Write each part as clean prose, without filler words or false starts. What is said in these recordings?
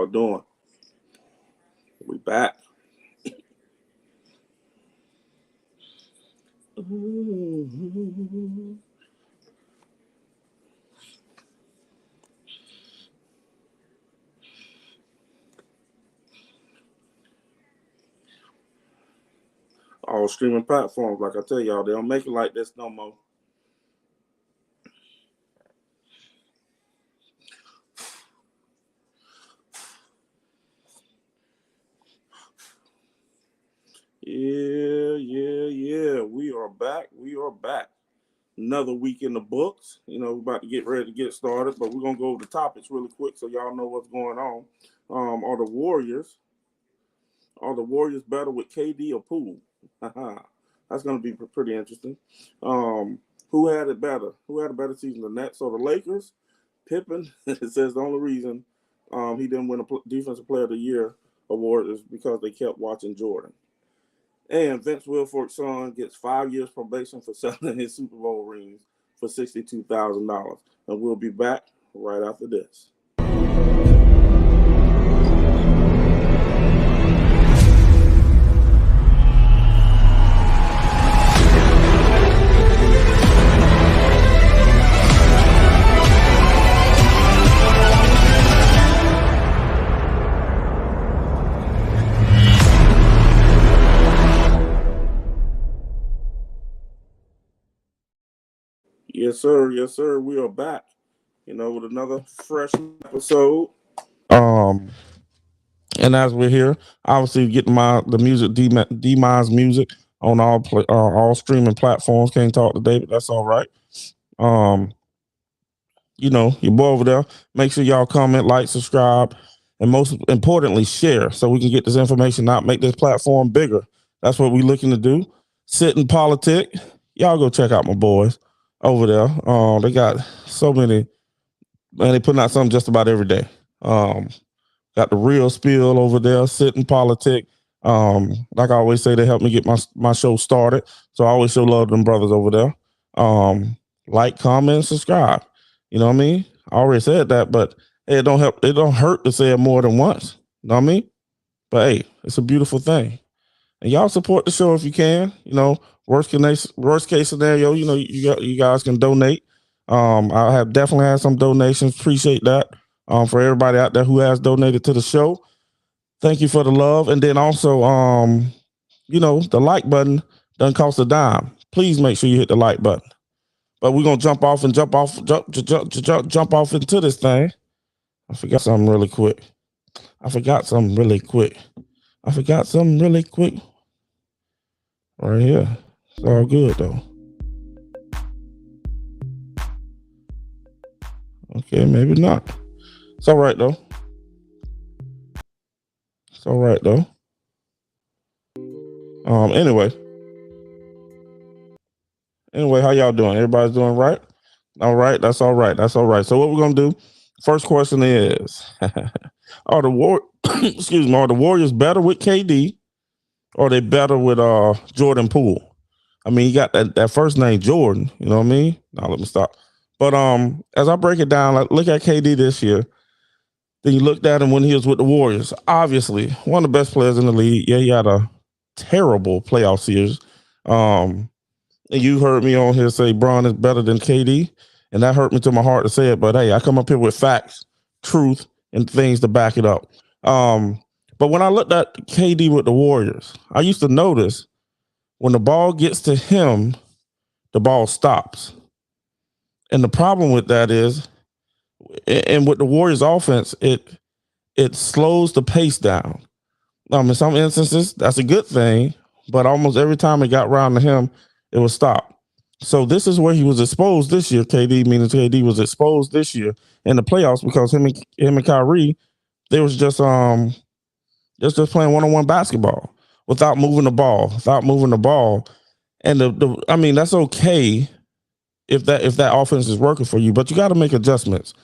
y'all doing? We back. All streaming platforms, like I tell y'all, they don't make it like this no more. Yeah. We are back. Another week in the books. You know, we're about to get ready to get started, but we're going to go over the topics really quick so y'all know what's going on. Are the Warriors better with KD or Poole? That's going to be pretty interesting. Who had it better? Who had a better season, the Nets or the Lakers? Pippen, it says the only reason he didn't win a Defensive Player of the Year award is because they kept watching Jordan. And Vince Wilfork's son gets 5 years probation for selling his Super Bowl rings for $62,000. And we'll be back right after this. Yes, sir. We are back, with another fresh episode. And as we're here, obviously getting the music, D-Mine's music on all streaming platforms. Can't talk today, but that's all right. Your boy over there. Make sure y'all comment, like, subscribe, and most importantly, share so we can get this information out, make this platform bigger. That's what we're looking to do. Sit in politics. Y'all go check out my boys over there. They got so many, man, they putting out something just about every day. Got the real spill over there, Sit in Politic. Like I always say, they help me get my show started. So I always show love to them brothers over there. Like, comment, subscribe. You know what I mean? I already said that, but hey, it don't hurt to say it more than once. You know what I mean? But hey, it's a beautiful thing. And y'all support the show if you can. Worst case scenario, you guys can donate. I have definitely had some donations. Appreciate that. For everybody out there who has donated to the show, thank you for the love. And then also, the like button doesn't cost a dime. Please make sure you hit the like button. But we're gonna jump off into this thing. I forgot something really quick. Right here. It's all good though. Okay, maybe not. It's all right though. Anyway, how y'all doing? Everybody's doing right? All right, that's all right. So what we're gonna do? First question is: Are the Warriors better with KD, or are they better with Jordan Poole? I mean, you got that first name Jordan. You know what I mean? Now let me stop. But as I break it down, look at KD this year. Then you looked at him when he was with the Warriors. Obviously, one of the best players in the league. Yeah, he had a terrible playoff series. And you heard me on here say Bron is better than KD, and that hurt me to my heart to say it. But hey, I come up here with facts, truth, and things to back it up. But when I looked at KD with the Warriors, I used to notice when the ball gets to him, the ball stops. And the problem with that is, and with the Warriors offense, it slows the pace down. In some instances, that's a good thing, but almost every time it got around to him, it would stop. So this is where he was exposed this year. KD was exposed this year in the playoffs because him and Kyrie, they was just playing one-on-one basketball without moving the ball. And that's okay if that offense is working for you, but you got to make adjustments.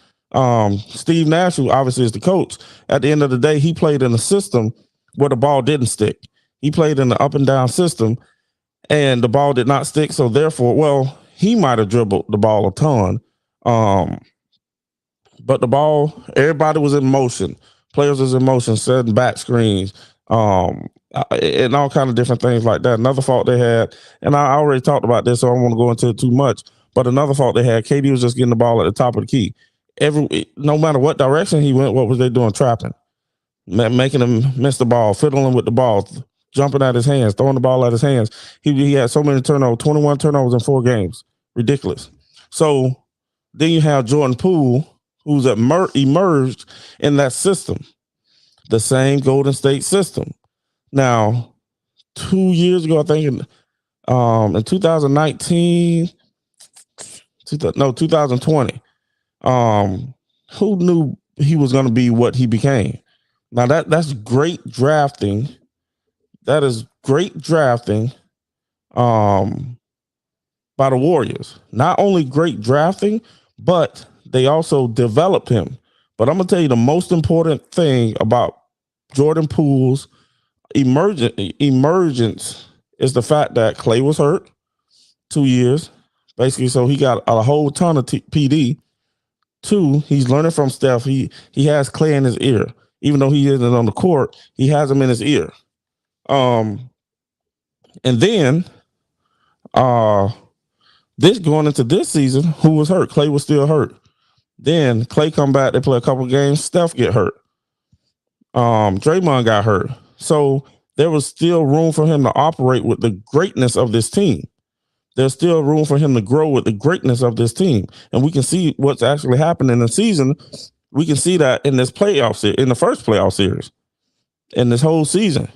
Steve Nash, who obviously is the coach, at the end of the day, he played in a system where the ball didn't stick. He played in the up and down system, and the ball did not stick. So therefore, he might have dribbled the ball a ton, but the ball, everybody was in motion players is in motion, setting back screens, and all kind of different things like that. Another fault they had, and I already talked about this, so I don't want to go into it too much. But another fault they had, KD was just getting the ball at the top of the key. No matter what direction he went, what was they doing? Trapping, making him miss the ball, fiddling with the ball, jumping at his hands, throwing the ball at his hands. He had so many turnovers, 21 turnovers in 4 games. Ridiculous. So then you have Jordan Poole, who's emerged in that system, the same Golden State system. Now, 2 years ago, I think in 2019, 2020, who knew he was going to be what he became? Now that's great drafting. That is great drafting by the Warriors. Not only great drafting, but they also developed him. But I'm going to tell you the most important thing about Jordan Poole's emergence is the fact that Klay was hurt 2 years, basically. So he got a whole ton of PD. 2, he's learning from Steph. He has Klay in his ear. Even though he isn't on the court, he has him in his ear. And then this going into this season, who was hurt? Klay was still hurt. Then Klay come back, they play a couple games, Steph get hurt. Draymond got hurt. So there was still room for him to operate with the greatness of this team. There's still room for him to grow with the greatness of this team. And we can see what's actually happened in the season. We can see that in this in the first playoff series, in this whole season.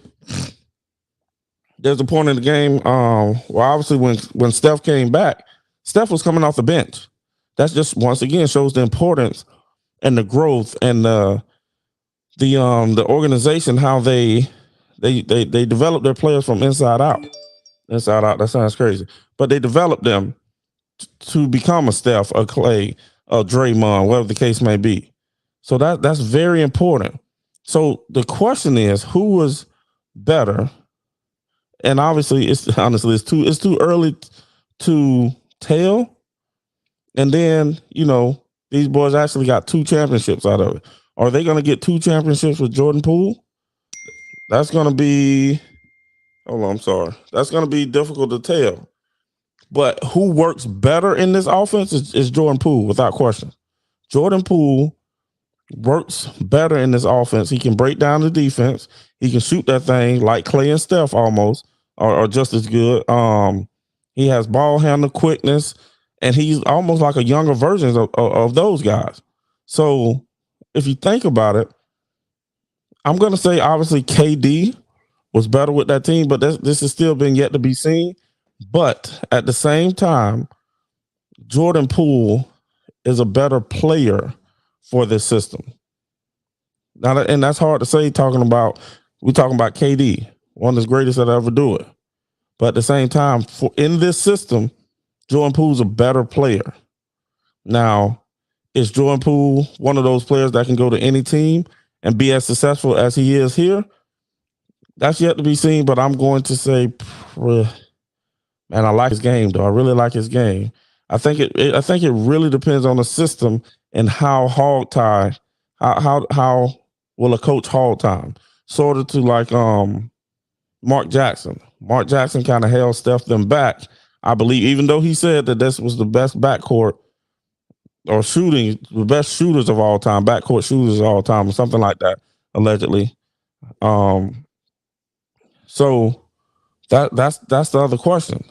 There's a point in the game, obviously when Steph came back, Steph was coming off the bench. That's just, once again, shows the importance and the growth and the organization, how they develop their players from inside out. Inside out, that sounds crazy. But they develop them to become a Steph, a Klay, a Draymond, whatever the case may be. So that's very important. So the question is, who was better? And obviously, it's too early to tell. And then, these boys actually got 2 championships out of it. Are they going to get 2 championships with Jordan Poole? That's going to be, that's going to be difficult to tell. But who works better in this offense is Jordan Poole, without question. Jordan Poole works better in this offense. He can break down the defense. He can shoot that thing like Klay and Steph almost, or just as good. He has ball handle quickness, and he's almost like a younger version of those guys. So if you think about it, I'm going to say obviously KD was better with that team, but this has still been yet to be seen. But at the same time, Jordan Poole is a better player for this system. Now, and that's hard to say. We're talking about KD, one of the greatest that ever do it. But at the same time, in this system, Jordan Poole's a better player. Now, is Jordan Poole one of those players that can go to any team and be as successful as he is here? That's yet to be seen, but I'm going to say, man, I like his game, though. I really like his game. I think it really depends on the system and how how will a coach hog time? Sort of to like Mark Jackson. Mark Jackson kind of held Steph them back, I believe, even though he said that this was the best backcourt or the best shooters of all time, backcourt shooters of all time, or something like that, allegedly. So that's the other question.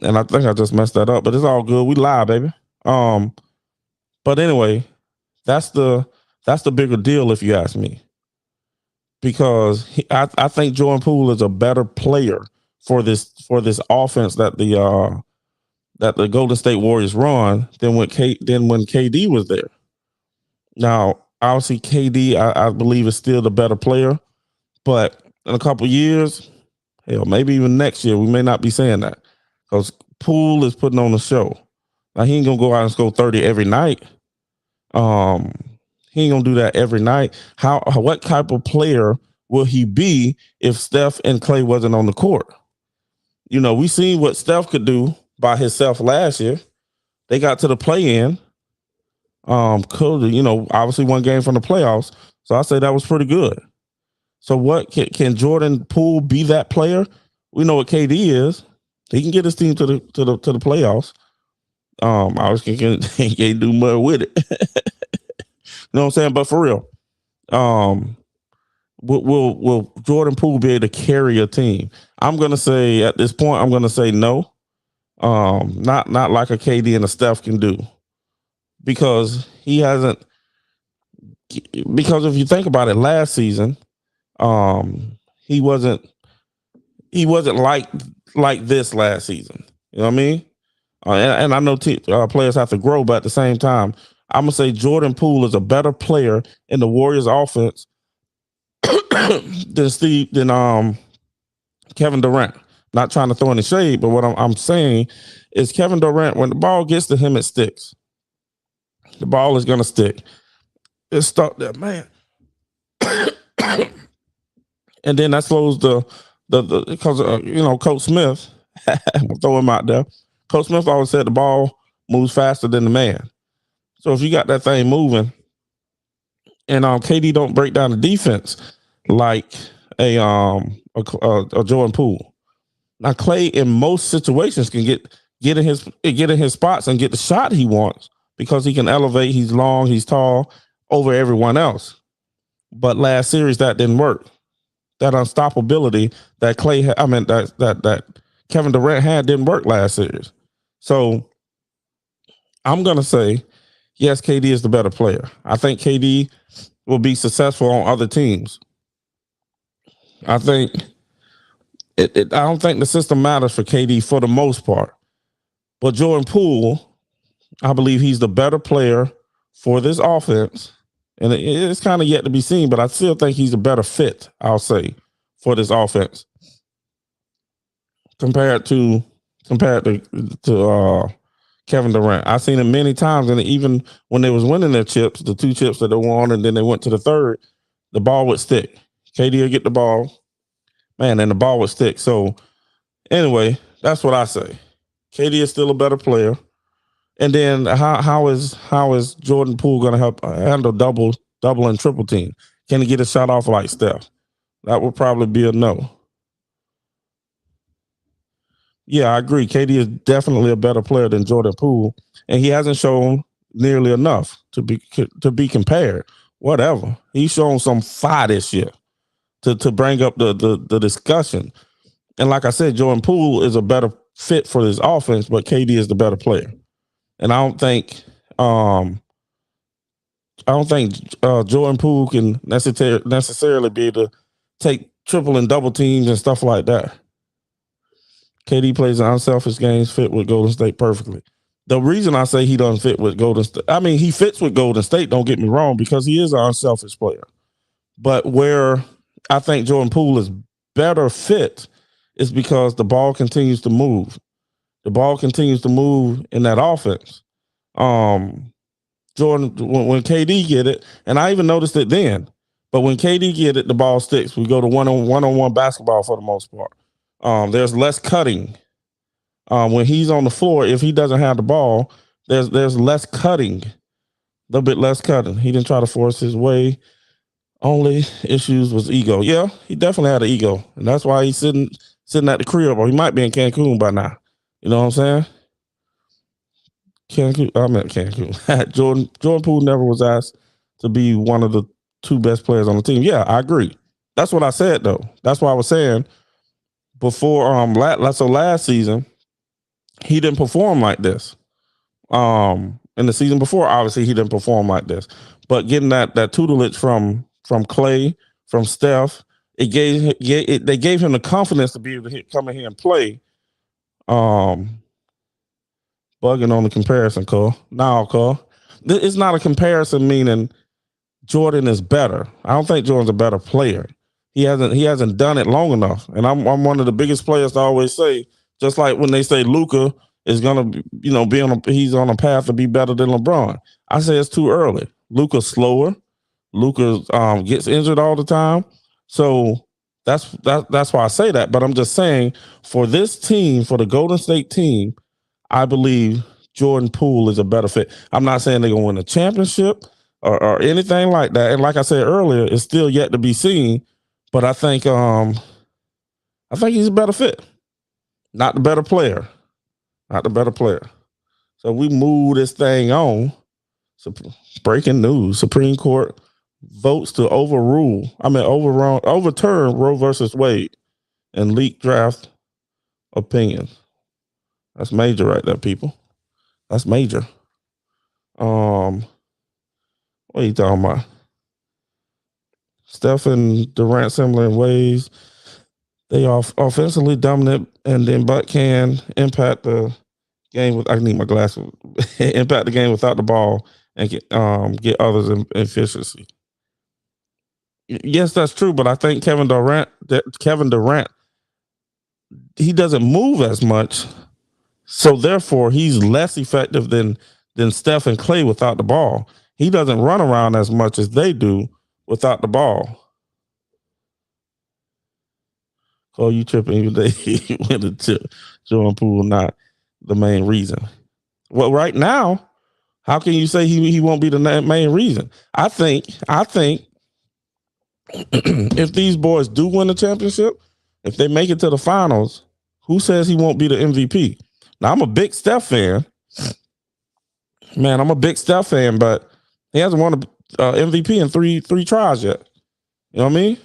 And I think I just messed that up, but it's all good. We live, baby. But anyway, that's the bigger deal, if you ask me, because I think Jordan Poole is a better player for this offense that the Golden State Warriors run than when KD was there. Now, obviously, KD I believe is still the better player, but in a couple years, hell, maybe even next year, we may not be saying that. Because Poole is putting on a show. Now, he ain't going to go out and score 30 every night. He ain't going to do that every night. What type of player will he be if Steph and Klay wasn't on the court? We seen what Steph could do by himself last year. They got to the play-in. Could, obviously one game from the playoffs. So I say that was pretty good. So what can Jordan Poole be that player? We know what KD is. He can get his team to the playoffs. I was thinking he can't do much with it. You know what I'm saying? But for real, will Jordan Poole be able to carry a team? I'm gonna say at this point, I'm gonna say no. Not like a KD and a Steph can do, because he hasn't. Because if you think about it, last season, he wasn't like this last season. You know what I mean? And I know players have to grow, but at the same time, I'm gonna say Jordan Poole is a better player in the Warriors offense than Kevin Durant. Not trying to throw any shade, but what I'm saying is Kevin Durant, when the ball gets to him, it sticks. The ball is gonna stick. It's stuck there, man. And then that slows the because Coach Smith, I'll throw him out there. Coach Smith always said the ball moves faster than the man. So if you got that thing moving, and KD don't break down the defense like a Jordan Poole. Now Clay in most situations can get in his spots and get the shot he wants because he can elevate. He's long, he's tall over everyone else. But last series that didn't work. That unstoppability that that Kevin Durant had didn't work last series. So I'm gonna say yes, KD is the better player. I think KD will be successful on other teams. I think I don't think the system matters for KD for the most part. But Jordan Poole, I believe he's the better player for this offense. And it's kind of yet to be seen, but I still think he's a better fit, I'll say, for this offense compared to Kevin Durant. I've seen him many times, and even when they was winning their chips, the 2 chips that they won, and then they went to the third, the ball would stick. KD would get the ball, man, and the ball would stick. So anyway, that's what I say. KD is still a better player. And then how is Jordan Poole going to help handle double and triple team? Can he get a shot off like Steph? That would probably be a no. Yeah, I agree. KD is definitely a better player than Jordan Poole, and he hasn't shown nearly enough to be compared. Whatever, he's shown some fire this year to bring up the discussion. And like I said, Jordan Poole is a better fit for this offense, but KD is the better player. And I don't think Jordan Poole can necessarily be able to take triple and double teams and stuff like that. KD plays an unselfish games, fit with Golden State perfectly. The reason I say he doesn't fit with Golden State, I mean, he fits with Golden State, don't get me wrong, because he is an unselfish player. But where I think Jordan Poole is better fit is because the ball continues to move. The ball continues to move in that offense. Jordan, when KD get it, and I even noticed it then, but when KD get it, the ball sticks. We go to one-on-one basketball for the most part. There's less cutting. When he's on the floor, if he doesn't have the ball, there's less cutting, a little bit less cutting. He didn't try to force his way. Only issues was ego. Yeah, he definitely had an ego, and that's why he's sitting at the crib, or he might be in Cancun by now. You know what I'm saying? Cancun. Jordan Poole never was asked to be one of the 2 best players on the team. Yeah, I agree. That's what I said though. That's why I was saying before. So last season he didn't perform like this. In the season before, obviously he didn't perform like this. But getting that tutelage from Clay, from Steph, they gave him the confidence to be able to come in here and play. Bugging on the comparison, Cole. No, Cole. It's not a comparison meaning Jordan is better. I don't think Jordan's a better player. He hasn't done it long enough. And I'm one of the biggest players to always say, just like when they say Luka is gonna he's on a path to be better than LeBron. I say it's too early. Luka's slower. Luka gets injured all the time. So that's why I say that. But I'm just saying, for this team, for the Golden State team, I believe Jordan Poole is a better fit. I'm not saying they're gonna win a championship or anything like that. And like I said earlier, it's still yet to be seen. But I think he's a better fit, not the better player, not the better player. So we move this thing on. So breaking news: Supreme Court votes to overturn Roe versus Wade and leak draft opinions. That's major, right there, people. That's major. What are you talking about? Steph and Durant similar in ways. They are offensively dominant, and then but can impact the game with. I need my glasses. Impact the game without the ball and get others in efficiency. Yes, that's true, but I think Kevin Durant, he doesn't move as much, so therefore he's less effective than Steph and Clay without the ball. He doesn't run around as much as they do without the ball. Oh, you tripping? They went into Jordan Poole, not the main reason. Well, right now, how can you say he won't be the main reason? I think if these boys do win the championship, if they make it to the finals, who says he won't be the MVP? Now, I'm a big Steph fan. Man, I'm a big Steph fan, but he hasn't won an MVP in three tries yet. You know what I mean?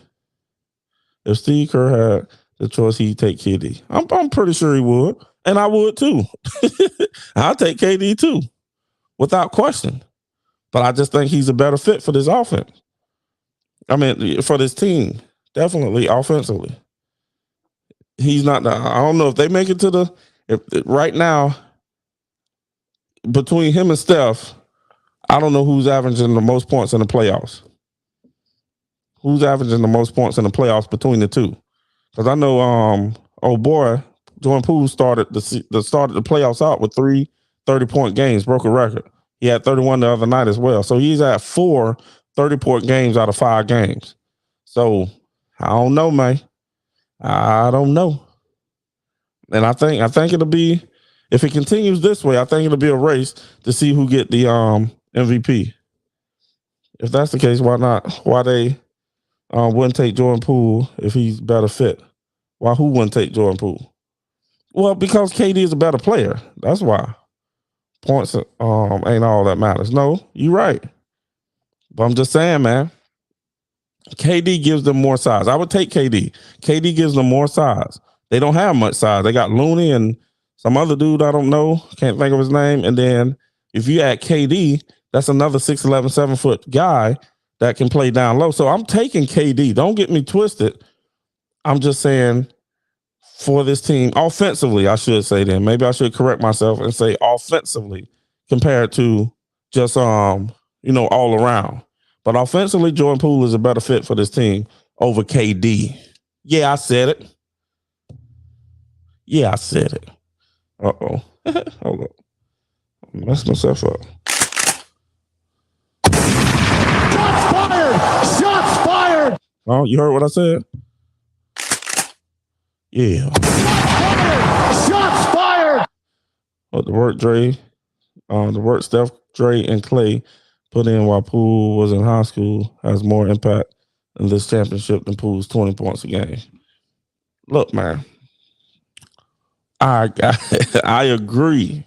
If Steve Kerr had the choice, he'd take KD. I'm pretty sure he would, and I would too. I'll take KD too, without question. But I just think he's a better fit for this offense. I mean, for this team, definitely offensively. He's not. I don't know if they make it to right now. Between him and Steph, I don't know who's averaging the most points in the playoffs. Who's averaging the most points in the playoffs between the two? Because I know, Jordan Poole started the playoffs out with 3 30-point games, broke a record. He had 31 the other night as well. So he's at 4 30-point games out of 5 games. So I don't know, man. I don't know. And I think it'll be, if it continues this way, I think it'll be a race to see who get the MVP. If that's the case, why not? Why they wouldn't take Jordan Poole if he's better fit? Why who wouldn't take Jordan Poole? Well, because KD is a better player. That's why. Points ain't all that matters. No, you're right. But I'm just saying, man. KD gives them more size. I would take KD. KD gives them more size. They don't have much size. They got Looney and some other dude I don't know. Can't think of his name. And then if you add KD, that's another 6'11", 7-foot guy that can play down low. So I'm taking KD. Don't get me twisted. I'm just saying for this team, offensively, I should say then. Maybe I should correct myself and say offensively compared to just all around. But offensively, Jordan Poole is a better fit for this team over KD. Yeah, I said it. Uh-oh. Hold up. I messed myself up. Shots fired! Oh, you heard what I said? Yeah. Shots fired! Oh, the work Steph, Dre, and Clay put in while Poole was in high school has more impact in this championship than Poole's 20 points a game. Look, man, I agree.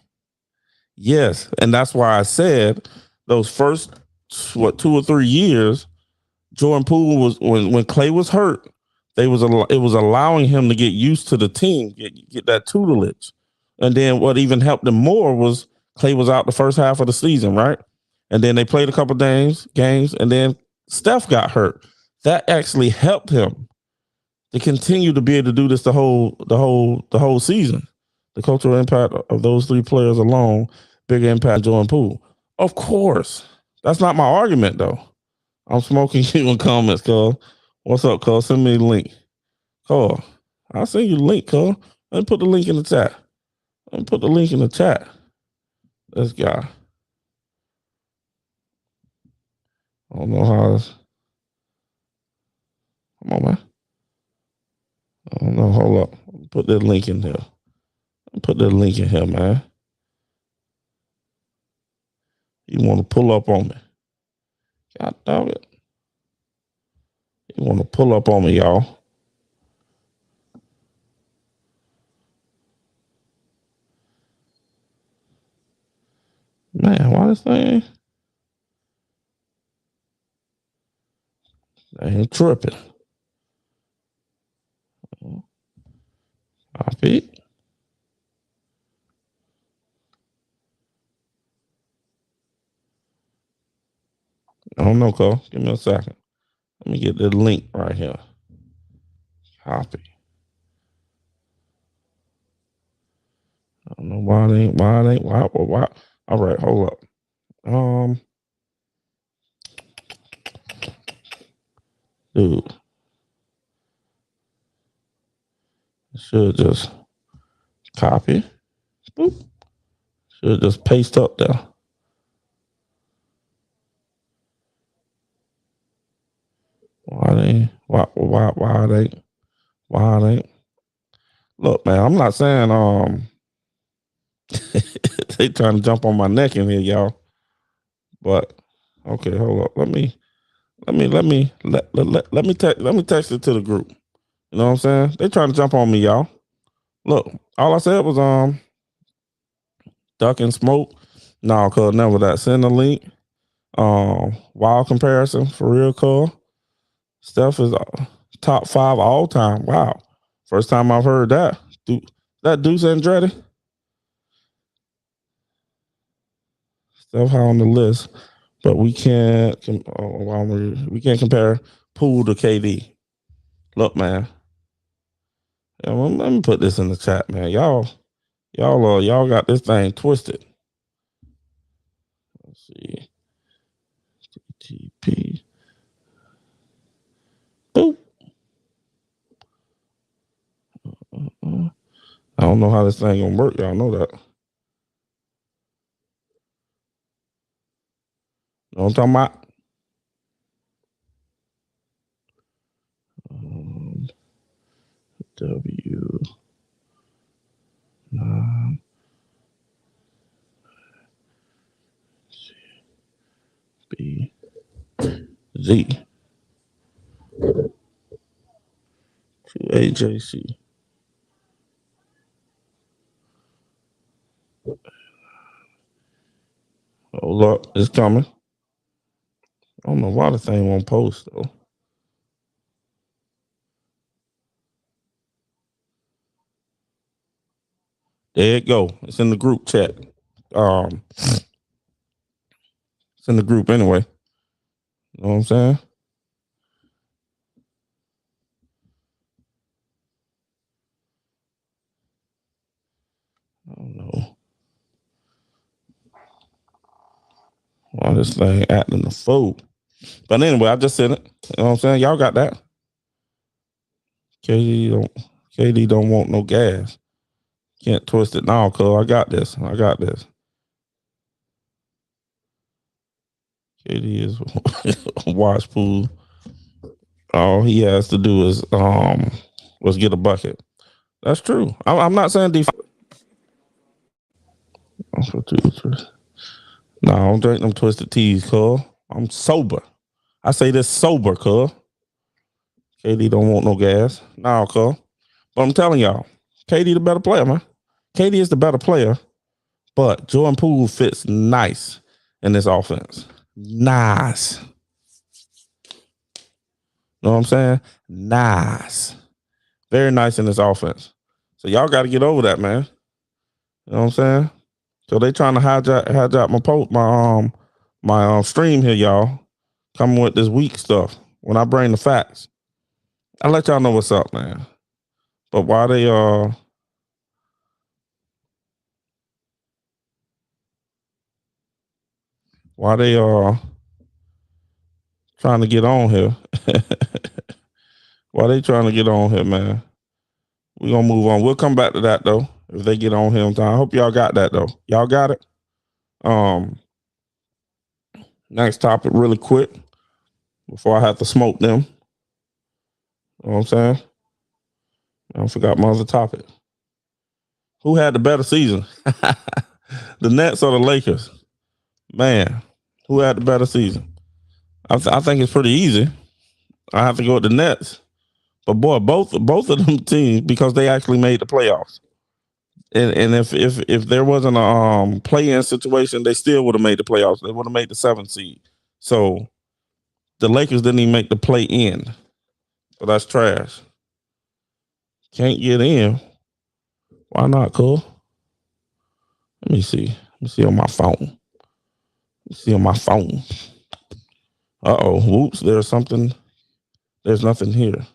Yes, and that's why I said those first 2 or 3 years, Jordan Poole was when Clay was hurt, it was allowing him to get used to the team, get that tutelage, and then what even helped him more was Clay was out the first half of the season, right? And then they played a couple games, and then Steph got hurt. That actually helped him to continue to be able to do this the whole season. The cultural impact of those 3 players alone, bigger impact Jordan Poole. Of course. That's not my argument, though. I'm smoking you in comments, cuz. What's up, cuz? Send me the link. Cuz, I'll send you the link, cuz. Let me put the link in the chat. This guy. I don't know how this. Come on, man. I don't know. Hold up. Put that link in here. Man. He want to pull up on me. God dog it. He want to pull up on me, y'all. Man, why this thing? I ain't tripping. Copy. I don't know, Cole. Give me a second. Let me get the link right here. Copy. I don't know why it ain't. Why? All right, hold up. Dude, should just copy. Boop. Should just paste up there. Why they? Why they? Look, man, I'm not saying they trying to jump on my neck in here, y'all. But okay, hold up. Let me text it to the group. You know what I'm saying? They trying to jump on me, y'all. Look, all I said was duck and smoke. No, cuz never that. Send a link. Wild comparison for real, cuz. Steph is top 5 all time. Wow. First time I've heard that. That Deuce Andretti. Steph high on the list, but we can't compare Poole to KD. Look, man. Let me put this in the chat, man. Y'all got this thing twisted. Let's see. TTP. Boop. I don't know how this thing gonna work. Y'all know that. You know what I'm talking about? W 9 B Z to AJC. Hold up, it's coming. I don't know why the thing won't post though. There it go. It's in the group chat. It's in the group anyway. You know what I'm saying? I don't know why this thing acting a fool. But anyway, I just said it. You know what I'm saying? Y'all got that. KD don't want no gas. Can't twist it now, cuz I got this. KD is watch Poole. All he has to do is get a bucket. That's true. I'm not saying defense. No, I don't drink them twisted teas, cuz. I'm sober. I say this sober, cuz. KD don't want no gas. No, cuz. But I'm telling y'all, KD the better player, man. KD is the better player, but Jordan Poole fits nice in this offense. Nice. Know what I'm saying? Nice. Very nice in this offense. So y'all got to get over that, man. You know what I'm saying? So they trying to hijack my stream here, y'all. Coming with this weak stuff. When I bring the facts, I let y'all know what's up, man. But why they trying to get on here? Why they trying to get on here, man? We're gonna move on. We'll come back to that though. If they get on here on time. I hope y'all got that though. Y'all got it? Next topic really quick before I have to smoke them. You know what I'm saying? I forgot my other topic. Who had the better season? The Nets or the Lakers? Man, who had the better season? I think it's pretty easy. I have to go with the Nets. But boy, both of them teams, because they actually made the playoffs. And if there wasn't a play-in situation, they still would have made the playoffs. They would have made the 7th seed. So the Lakers didn't even make the play-in. So that's trash. Can't get in. Why not, Cole? Let me see. Let me see on my phone. Let me see on my phone. Uh-oh. Whoops. There's something. There's nothing here.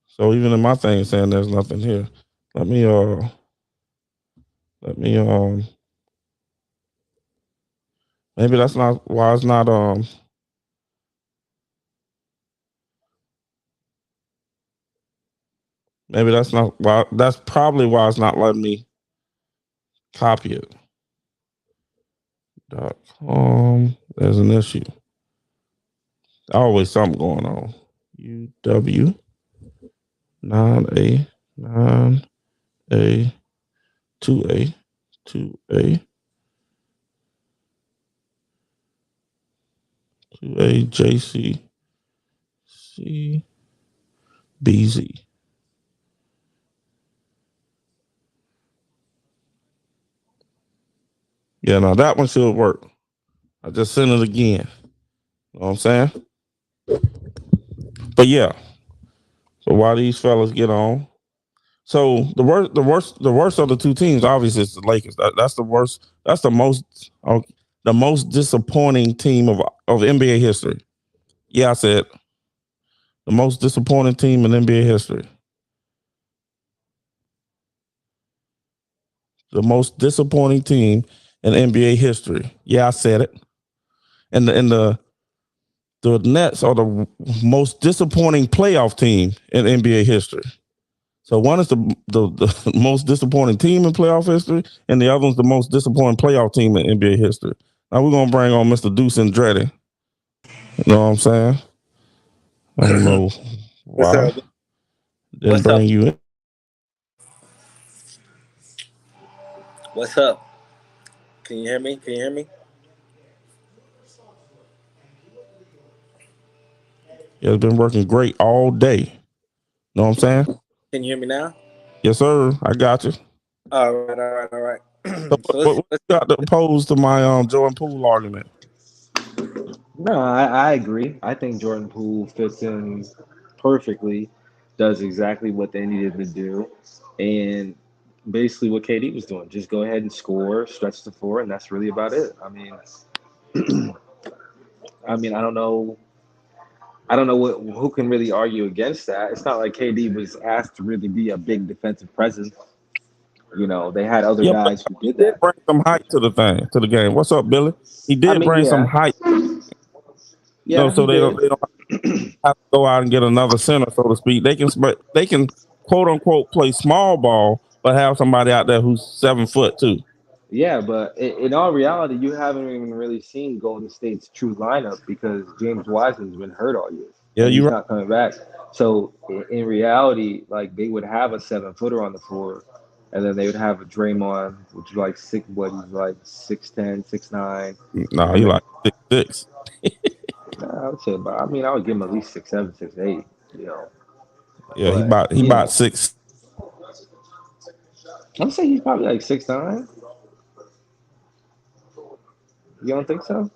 So even in my thing saying there's nothing here. Let me maybe that's not why it's not maybe that's not why that's probably why it's not letting me copy it. There's an issue. Always something going on. UW 9A 9A 2A 2A 2A JC CBZ. Yeah, now that one should work. I just sent it again. You know what I'm saying? But yeah. So while these fellas get on, so the worst of the two teams, obviously, is the Lakers. That's the worst. That's the most disappointing team of NBA history. Yeah, I said the most disappointing team in NBA history. The most disappointing team in NBA history. Yeah, I said it. And the Nets are the most disappointing playoff team in NBA history. So one is the most disappointing team in playoff history, and the other one's the most disappointing playoff team in NBA history. Now we're gonna bring on Mr. Deuce Andretti. You know what I'm saying? I don't know What's why. up? Didn't What's up? bring you in. What's up? Can you hear me? Can you hear me? Yeah, it's been working great all day. You know what I'm saying? Can you hear me now? Yes, sir. I got you. All right, all right, all right. So so what you got to oppose to my Jordan Poole argument? No, I agree. I think Jordan Poole fits in perfectly, does exactly what they needed to do, and basically what KD was doing. Just go ahead and score, stretch the floor, and that's really about it. I mean, I don't know what who can really argue against that. It's not like KD was asked to really be a big defensive presence. They had other Yeah, but guys who he did did that. bring some height to the game. What's up, Billy? He I did mean, bring some yeah, height. yeah, So he did. they don't have to go out and get another center, so to speak. They can quote unquote play small ball, but have somebody out there who's 7 foot too. Yeah, but in all reality, you haven't even really seen Golden State's true lineup because James Wiseman's been hurt all year Yeah, and you're he's right. not coming back. So in reality, like they would have a 7 footer on the floor, and then they would have a Draymond, which is like he's like 6'10", 6'9", No, and he then like 6'6". I would say about. I mean, I would give him at least 6'7", 6'8", Yeah, he But about he about 6. I'm saying he's probably like 6'9". You don't think so?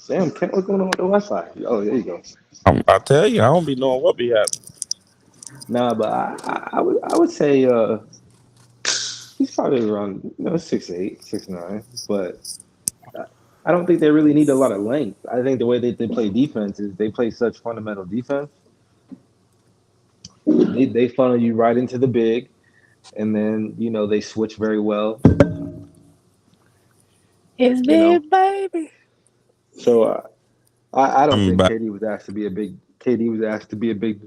Damn, Kent, what's going on with the Wi-Fi? Oh, there you go. I tell you, I don't be knowing what be happening. Nah, but I would say he's probably around 6'8", 6'9", but I I don't think they really need a lot of length. I think the way that they play defense is they play such fundamental defense. They funnel you right into the big, and then they switch very well. Is You know, it, baby? so I don't I'm think back. KD was asked to be a big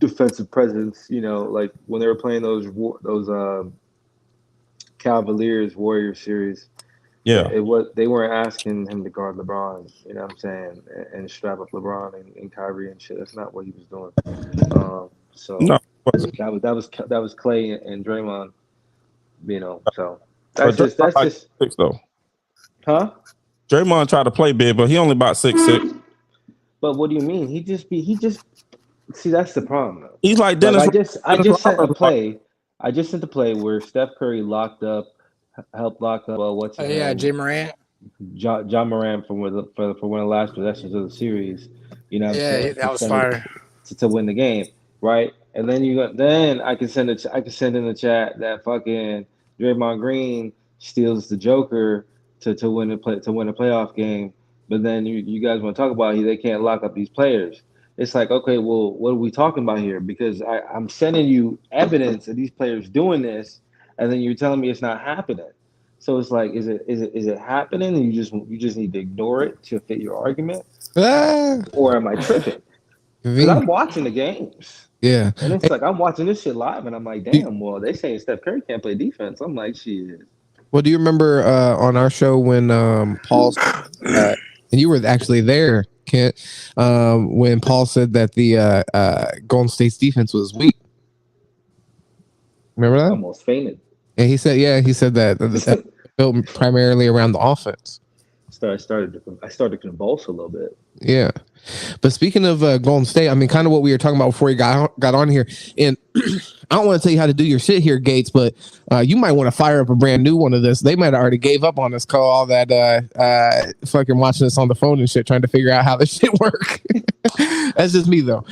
defensive presence. Like when they were playing those Cavaliers Warriors series. Yeah, They weren't asking him to guard LeBron, you know what I'm saying, and strap up LeBron and Kyrie and shit. That's not what he was doing. no, So it wasn't. that was Clay and Draymond. So But that's Draymond like just 6 though. huh? Draymond tried to play big, but he only about 6'6". But what do you mean? He just see that's the problem though. He's like Like Dennis. I Dennis just sent a Rodman. Like, play. I just sent the play where Steph Curry helped lock up. What's his Yeah, name? Jay Morant. John Moran for one of the last possessions of the series. You know what I'm Yeah, saying? that was fire. To win the game, right? And then I can send in the chat that fucking Draymond Green steals the Joker to win a playoff game. But then you guys want to talk about they can't lock up these players. It's like, okay, well, what are we talking about here? Because I'm sending you evidence of these players doing this, and then you're telling me it's not happening. So it's like, is it happening, and you just need to ignore it to fit your argument, or am I tripping? Because I'm watching the games, Yeah. and it's like I'm watching this shit live, and I'm like, damn. Well, they saying Steph Curry can't play defense. I'm like, shit. Well, do you remember on our show when Paul and you were actually there, Kent, when Paul said that the Golden State's defense was weak? Remember that? Almost fainted. And he said that built primarily around the offense. I started to convulse a little bit. Yeah. But speaking of Golden State, I mean, kind of what we were talking about before you got on here. And I don't want to tell you how to do your shit here, Gates, but you might want to fire up a brand new one of this. They might have already gave up on this call, all that fucking watching this on the phone and shit, trying to figure out how this shit work. That's just me, though.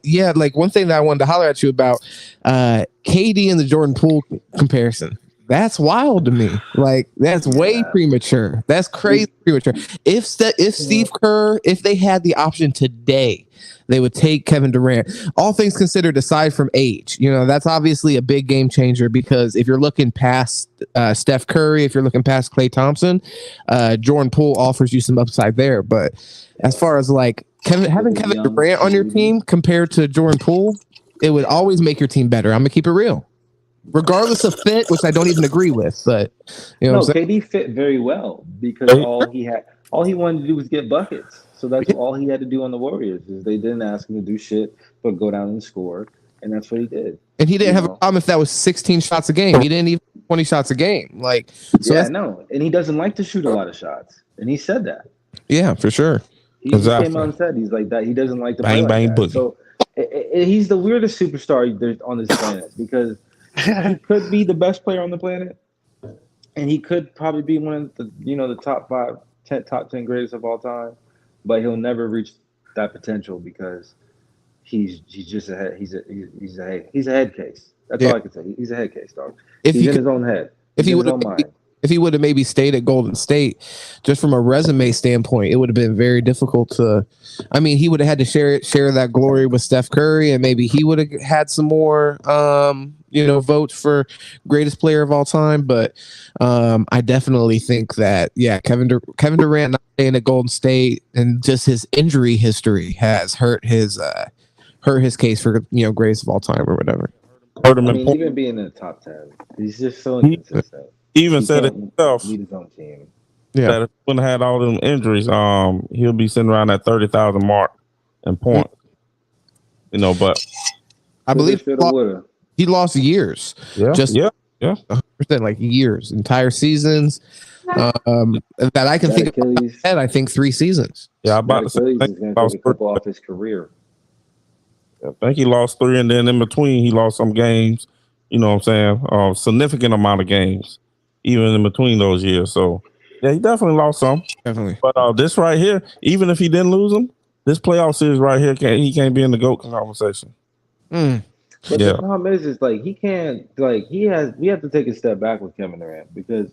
Yeah, like one thing that I wanted to holler at you about, KD and the Jordan Poole comparison. That's wild to me. Like, that's way premature. That's crazy premature. If Steve Kerr, if they had the option today, they would take Kevin Durant. All things considered, aside from age, that's obviously a big game changer, because if you're looking past Steph Curry, if you're looking past Klay Thompson, Jordan Poole offers you some upside there. But as far as like having Kevin Durant on your team compared to Jordan Poole, it would always make your team better. I'm gonna keep it real. Regardless of fit, which I don't even agree with, but KD fit very well because all he wanted to do was get buckets. So that's all he had to do on the Warriors. Is they didn't ask him to do shit but go down and score, and that's what he did. And he didn't have a problem if that was 16 shots a game. He didn't even 20 shots a game. Like, so and he doesn't like to shoot a lot of shots, and he said that. Yeah, for sure. He came out and said he's like that. He doesn't like to play like that. Boogie. So he's the weirdest superstar there's on this planet because. He could be the best player on the planet, and he could probably be one of the top 10 greatest of all time, but he'll never reach that potential because he's just a head. He's a head case. That's all I can say. He's a head case, dog. He's in his own head. If he would have maybe stayed at Golden State, just from a resume standpoint, it would have been very difficult to. I mean, he would have had to share that glory with Steph Curry, and maybe he would have had some more, votes for greatest player of all time. But I definitely think that Kevin Durant not staying at Golden State and just his injury history has hurt his case for greatest of all time or whatever. Even being in the top 10, he's just so inconsistent. Even said it himself. Lead his own team. Yeah. That if he wouldn't have had all them injuries, he'll be sitting around that 30,000 mark in points. But I believe he lost years. Yeah. 100%, like years, entire seasons. That I can think of. I think 3 seasons. Yeah, I'm about to say. He's going to take a couple off his career. I think he lost 3, and then in between he lost some games. You know what I'm saying? Significant amount of games, even in between those years. So yeah, he definitely lost some. Definitely. But this right here, even if he didn't lose them, this playoff series right here, he can't be in the GOAT conversation. But the problem is like he can't. Like we have to take a step back with Kevin Durant because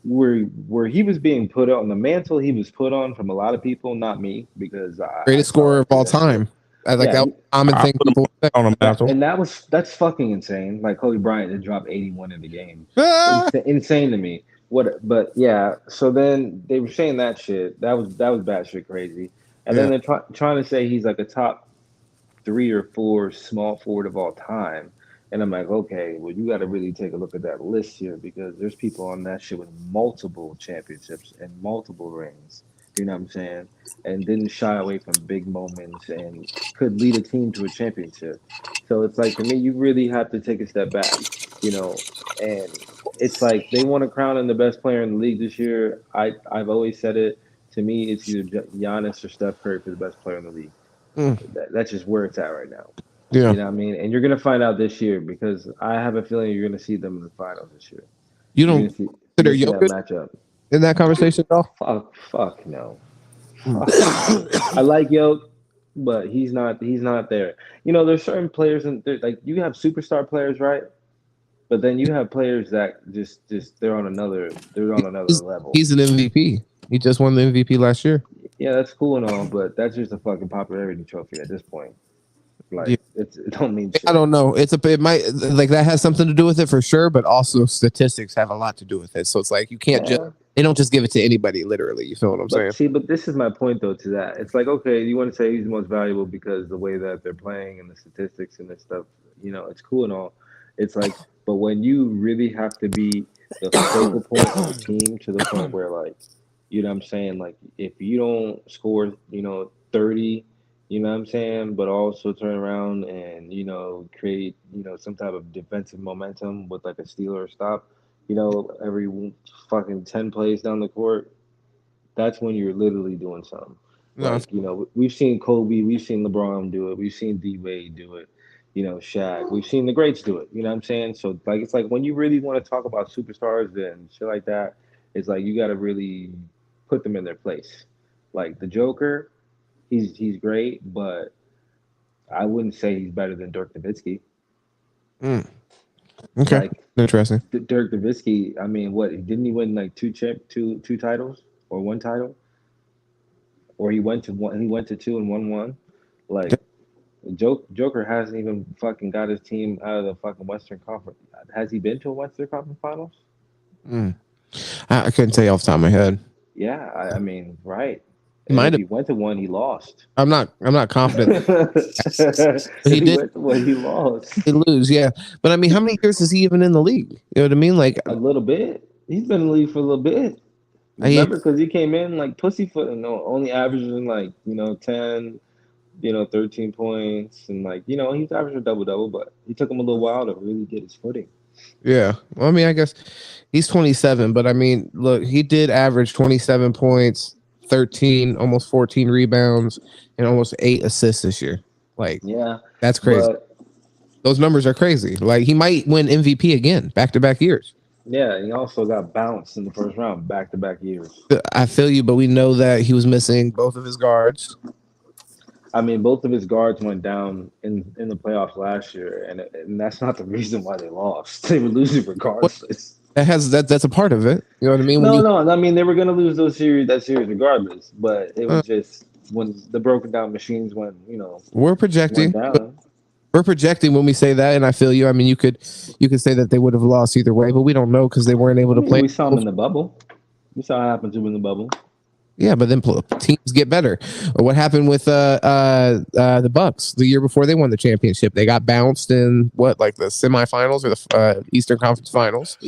where he was being put on the mantle, he was put on from a lot of people, not me, because greatest scorer of all time. That common thing people on a mantle. And that's fucking insane. Like Kobe Bryant to drop 81 in the game. Insane to me. But yeah, so then they were saying that shit. That was batshit crazy. And then they're trying to say he's like a top 3 or 4 small forward of all time. And I'm like, okay, well, you got to really take a look at that list here because there's people on that shit with multiple championships and multiple rings. You know what I'm saying? And didn't shy away from big moments and could lead a team to a championship. So it's like, to me, you really have to take a step back. And it's like they want to crown him the best player in the league this year. I've always said it. To me, it's either Giannis or Steph Curry for the best player in the league. Mm. That's just where it's at right now. Yeah. You know what I mean? And you're gonna find out this year because I have a feeling you're gonna see them in the finals this year. You You're don't gonna consider see that Jokic matchup. in that conversation at all? Fuck no. I like Yoke, but he's not there. There's certain players and like you have superstar players, right? But then you have players that just they're on another level. He's an MVP. He just won the MVP last year. Yeah, that's cool and all, but that's just a fucking popularity trophy at this point. Like Yeah. it don't mean shit. I don't know. It might like that has something to do with it for sure, but also statistics have a lot to do with it. So it's like you can't just they don't just give it to anybody literally. You feel what I'm saying? See, but this is my point though to that. It's like, okay, you want to say he's the most valuable because the way that they're playing and the statistics and this stuff, it's cool and all. It's like, but when you really have to be the focal point of the team to the point where like, you know what I'm saying? Like if you don't score, 30, you know what I'm saying, but also turn around and, create, some type of defensive momentum with like a steal or a stop, every fucking 10 plays down the court, that's when you're literally doing something. No, Like, we've seen Kobe, we've seen LeBron do it, we've seen D Wade do it, Shaq, we've seen the greats do it, you know what I'm saying? So like it's like when you really want to talk about superstars and shit like that, it's like you gotta really put them in their place. Like the Joker, he's great, but I wouldn't say he's better than Dirk Nowitzki. Okay. Like Interesting. Dirk Nowitzki, I mean, what didn't he win like two titles or one title? Or he went to one, he went to two and won one. Like Joker hasn't even fucking got his team out of the fucking Western Conference. Has he been to a Western Conference Finals? I couldn't tell you off the top of my head. Yeah, I mean, right. Might If have. he went to one, he lost. I'm not confident. he did. went to one, he lost. He lose, yeah. But I mean, how many years is he even in the league? You know what I mean? Like A little bit. He's been in the league for a little bit. Remember, because he came in like pussyfoot and only averaging like 10, 13 points and like he was averaging double, but it took him a little while to really get his footing. Yeah, well, I mean, I guess he's 27, but I mean, look, he did average 27 points, 13, almost 14 rebounds, and almost 8 assists this year. Like, yeah, that's crazy. Those numbers are crazy. Like, he might win MVP again, back-to-back years. Yeah, he also got bounced in the first round, back-to-back years. I feel you, but we know that he was missing both of his guards. I mean, both of his guards went down in the playoffs last year, and that's not the reason why they lost. They were losing regardless. That's a part of it. You know what I mean? No. I mean, they were going to lose that series regardless, but it was just when the broken down machines went, we're projecting. Went down. We're projecting when we say that, and I feel you. I mean, you could say that they would have lost either way, but we don't know because they weren't able to play. We saw them in the bubble. We saw what happened to them in the bubble. Yeah, but then teams get better. Or what happened with the Bucks the year before they won the championship? They got bounced in the semifinals or the Eastern Conference Finals.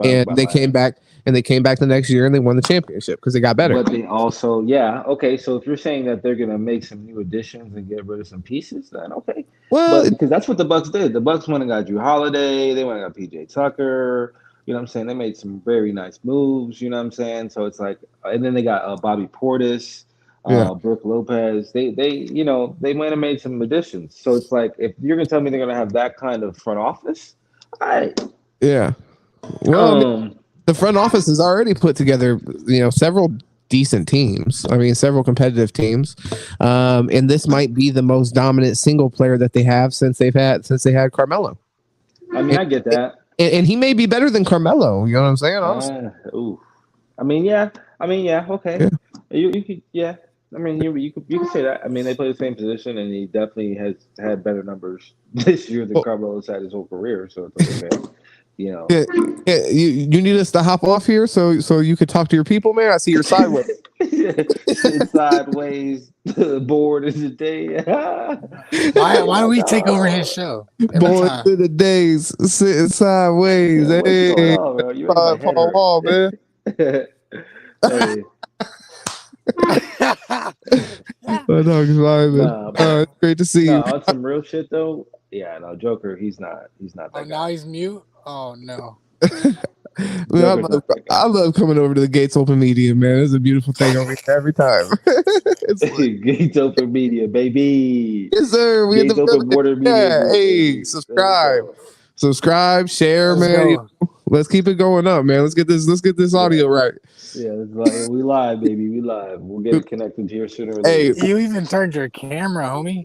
And they came back the next year and they won the championship because they got better. But they also, okay. So if you're saying that they're gonna make some new additions and get rid of some pieces, then okay. Well, because that's what the Bucks did. The Bucks went and got Drew Holiday. They went and got PJ Tucker. You know what I'm saying? They made some very nice moves. You know what I'm saying? So it's like, and then they got Bobby Portis, Brooke Lopez. They went and made some additions. So it's like, if you're gonna tell me they're gonna have that kind of front office, yeah. Well, the front office has already put together, several decent teams. I mean, several competitive teams, and this might be the most dominant single player that they have since they had Carmelo. I mean, I get that. And he may be better than Carmelo. You know what I'm saying? I mean, yeah. Okay. Yeah. You could, yeah. I mean, you could say that. I mean, they play the same position, and he definitely has had better numbers this year than Carmelo's had his whole career. So it's okay. Yeah, you need us to hop off here so you could talk to your people, man. I see you're sideways. Sideways, bored as a day. Why don't we take over his show? Bored to the days, sitting sideways. Yeah, hey, Paul Wall, man. Hey. My dog's fine, man. It's great to see you. On some real shit though. Yeah, no, Joker, he's not that guy. Now he's mute. Oh no. Man, I love coming over to the Gates Open Media, man. It's a beautiful thing over here every time. It's like, Gates Open Media, baby. yes, sir. We Gates in the Open building. Border Media Yeah. Group, Hey, baby. subscribe, share, Let's man. go. Let's keep it going up, man. Let's get this audio right. Yeah, it's like we live, baby. We live. We'll get it connected here sooner or Hey, later. You even turned your camera, homie.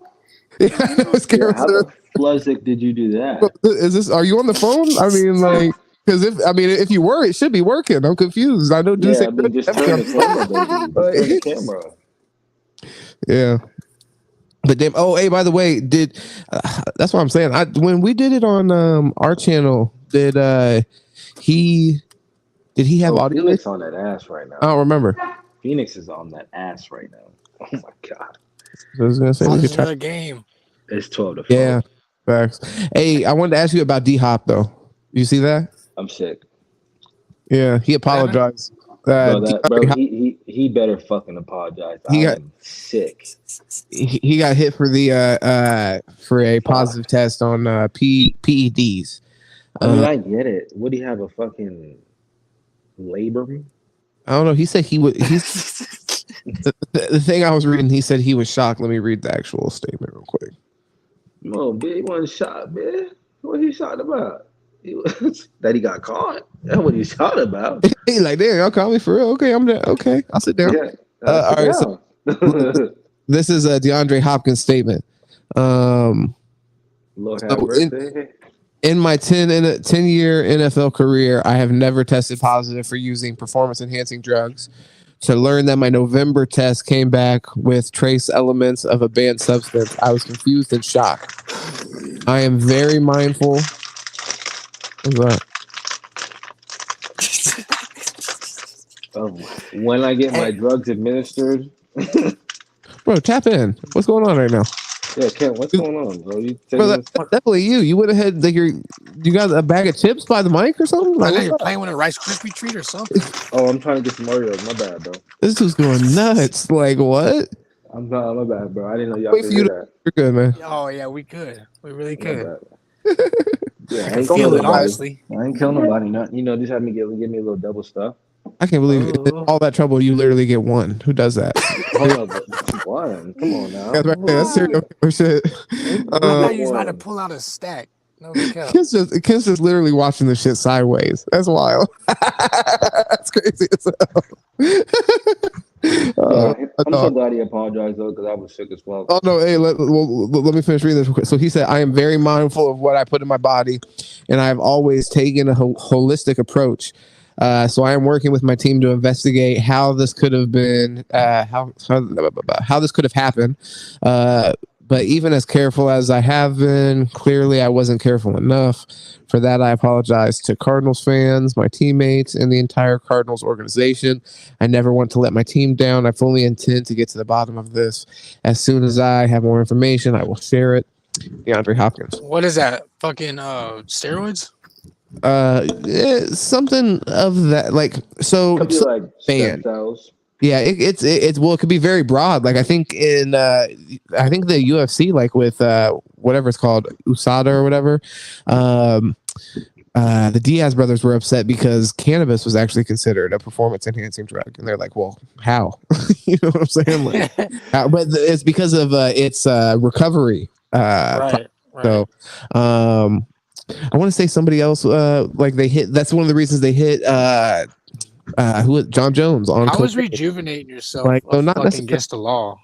yeah, I know it's Yeah, how camera. the fluzzick did you do that? Is this? Are you on the phone? I mean, like, because if you were, it should be working. I'm confused. I know. Yeah, I mean, just turn the camera, baby. Just turn the camera. Yeah. But damn. Oh, hey. By the way, that's what I'm saying. When we did it on our channel, did he have audio? Phoenix on that ass right now. I don't remember. Phoenix is on that ass right now. Oh my god. I was gonna say we This could is try. another game. It's 12 to 4. Yeah. Facts. Hey, I wanted to ask you about D Hop though. You see that? I'm sick. Yeah, he apologized. Bro, DeAndre Hop- he better fucking apologize. He I got- am sick. he got hit for for a positive test on PEDs. I mean, I get it. Would he have a fucking labor? I don't know. He said he would. The thing I was reading, he said he was shocked. Let me read the actual statement real quick. No, big one shot, man. What he shot about? That he got caught. That's what he shot about. He like, damn, y'all call me for real? Okay, I'm there. Okay, I'll sit down. Yeah. All right, so this is a DeAndre Hopkins statement. Lord have So mercy. in my 10-year NFL career, I have never tested positive for using performance-enhancing drugs. To learn that my November test came back with trace elements of a banned substance, I was confused and shocked. I am very mindful. What's that? When I get my drugs administered. Bro, tap in. What's going on right now? Yeah, Ken, what's going on, bro? You Bro, that's definitely you. You went ahead like you got a bag of chips by the mic or something? I Like, know what's you're up? playing with a Rice Krispie treat or something. Oh, I'm trying to get some Oreos. My bad, bro. This was going nuts. Like what? I'm not, my bad, bro. I didn't know y'all Wait could for you hear to. that. You're good, man. Oh yeah, we could. We really My could. bad. Yeah, I I can ain't feel killing it, nobody. honestly. I ain't killing nobody. Not, just have me give me a little double stuff. I can't believe it. All that trouble. You literally get one. Who does that? Hold up, one. Come on now. That's right. That's serial killer shit. I thought you was about to pull out a stack. No cap. Ken's just literally watching the shit sideways. That's wild. That's crazy as hell. I'm so glad he apologized though, because I was sick as well. Oh no! Hey, let me finish reading this real quick. So he said, "I am very mindful of what I put in my body, and I have always taken a holistic approach. So I am working with my team to investigate how this could have been, how this could have happened. But even as careful as I have been, clearly I wasn't careful enough. For that, I apologize to Cardinals fans, my teammates, and the entire Cardinals organization. I never want to let my team down. I fully intend to get to the bottom of this. As soon as I have more information, I will share it." DeAndre Hopkins. What is that? Fucking steroids? Something of that, like so. Could be like fan. stem cells. Yeah, it's well, it could be very broad. Like I think the UFC, like with whatever it's called, USADA or whatever. The Diaz brothers were upset because cannabis was actually considered a performance enhancing drug, and they're like, "Well, how?" You know what I'm saying? Like, how? But it's because of its recovery. Right. So, I want to say somebody else. Like they hit. That's one of the reasons they hit. John Jones on. I was rejuvenating yourself. Like, so not fucking necessarily against the law.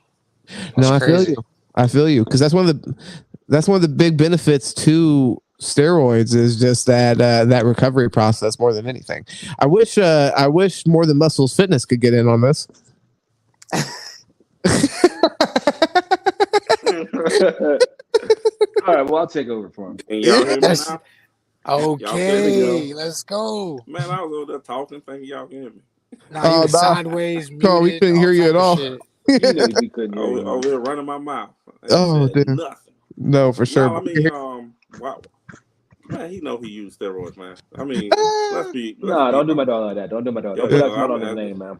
No, That's crazy. I feel you because that's one of the big benefits to steroids is just that recovery process more than anything. I wish More Than Muscles Fitness could get in on this. All right, well, I'll take over for him. And y'all hear me now? Okay, let's go. Man, I was over there talking, thinking y'all can hear me. Nah, Oh, you was nah. sideways. No, we muted, couldn't hear you type at of all. shit. You know we couldn't hear you. Over here running my mouth. Oh, Said damn. nothing. No, for sure. No, I mean, wow. Man, he know he used steroids, man. I mean, let's be. Don't do my dog like that. Don't do my dog. Don't put that smut on his name, man.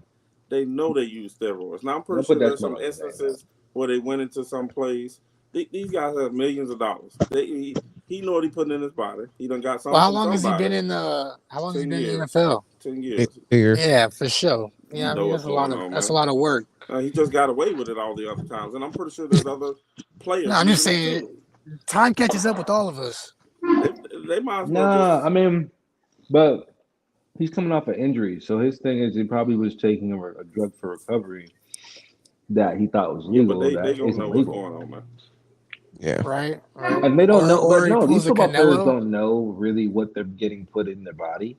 They know they use steroids. Now I'm pretty Don't sure put that there's some smut on his name, instances where they went into some place These guys have millions of dollars. He know what he putting in his body. He done got Well, something from somebody. how long has he 10 been in the years. NFL? 10 years. Yeah, for sure. You Yeah, I know mean what's going on, that's man. a lot of work. He just got away with it all the other times, and I'm pretty sure there's other players No, I'm just using it saying, too. time catches up with all of us. They might as well Nah, just. I mean, but he's coming off an injury, so his thing is he probably was taking a drug for recovery that he thought was Yeah, but legal they that gonna know isn't what's legal. going on, man. Yeah. Right. And they don't know, but Or he no, these pulls a football players Canelo. don't know really what they're getting put in their body.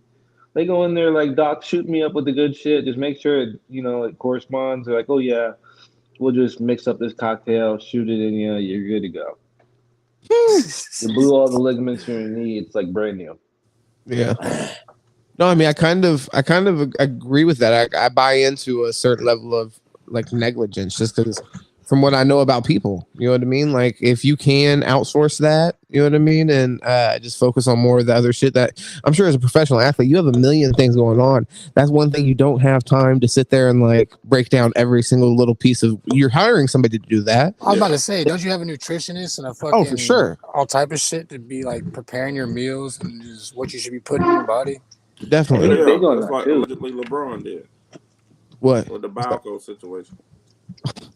They go in there like, Doc, shoot me up with the good shit. Just make sure it corresponds. They're like, oh yeah, we'll just mix up this cocktail, shoot it in you, you're good to go. You blew all the ligaments from your knee. It's like brand new. Yeah. No, I mean, I kind of agree with that. I buy into a certain level of like negligence just because from what I know about people, you know what I mean? Like if you can outsource that, you know what I mean? And just focus on more of the other shit that I'm sure as a professional athlete, you have a million things going on. That's one thing you don't have time to sit there and like break down every single little piece of, you're hiring somebody to do that. I was about to say, don't you have a nutritionist and a fucking Oh, for sure. all type of shit to be like preparing your meals and just what you should be putting in your body? Definitely. He's big on That's that like too. allegedly LeBron did What? with the Balco situation.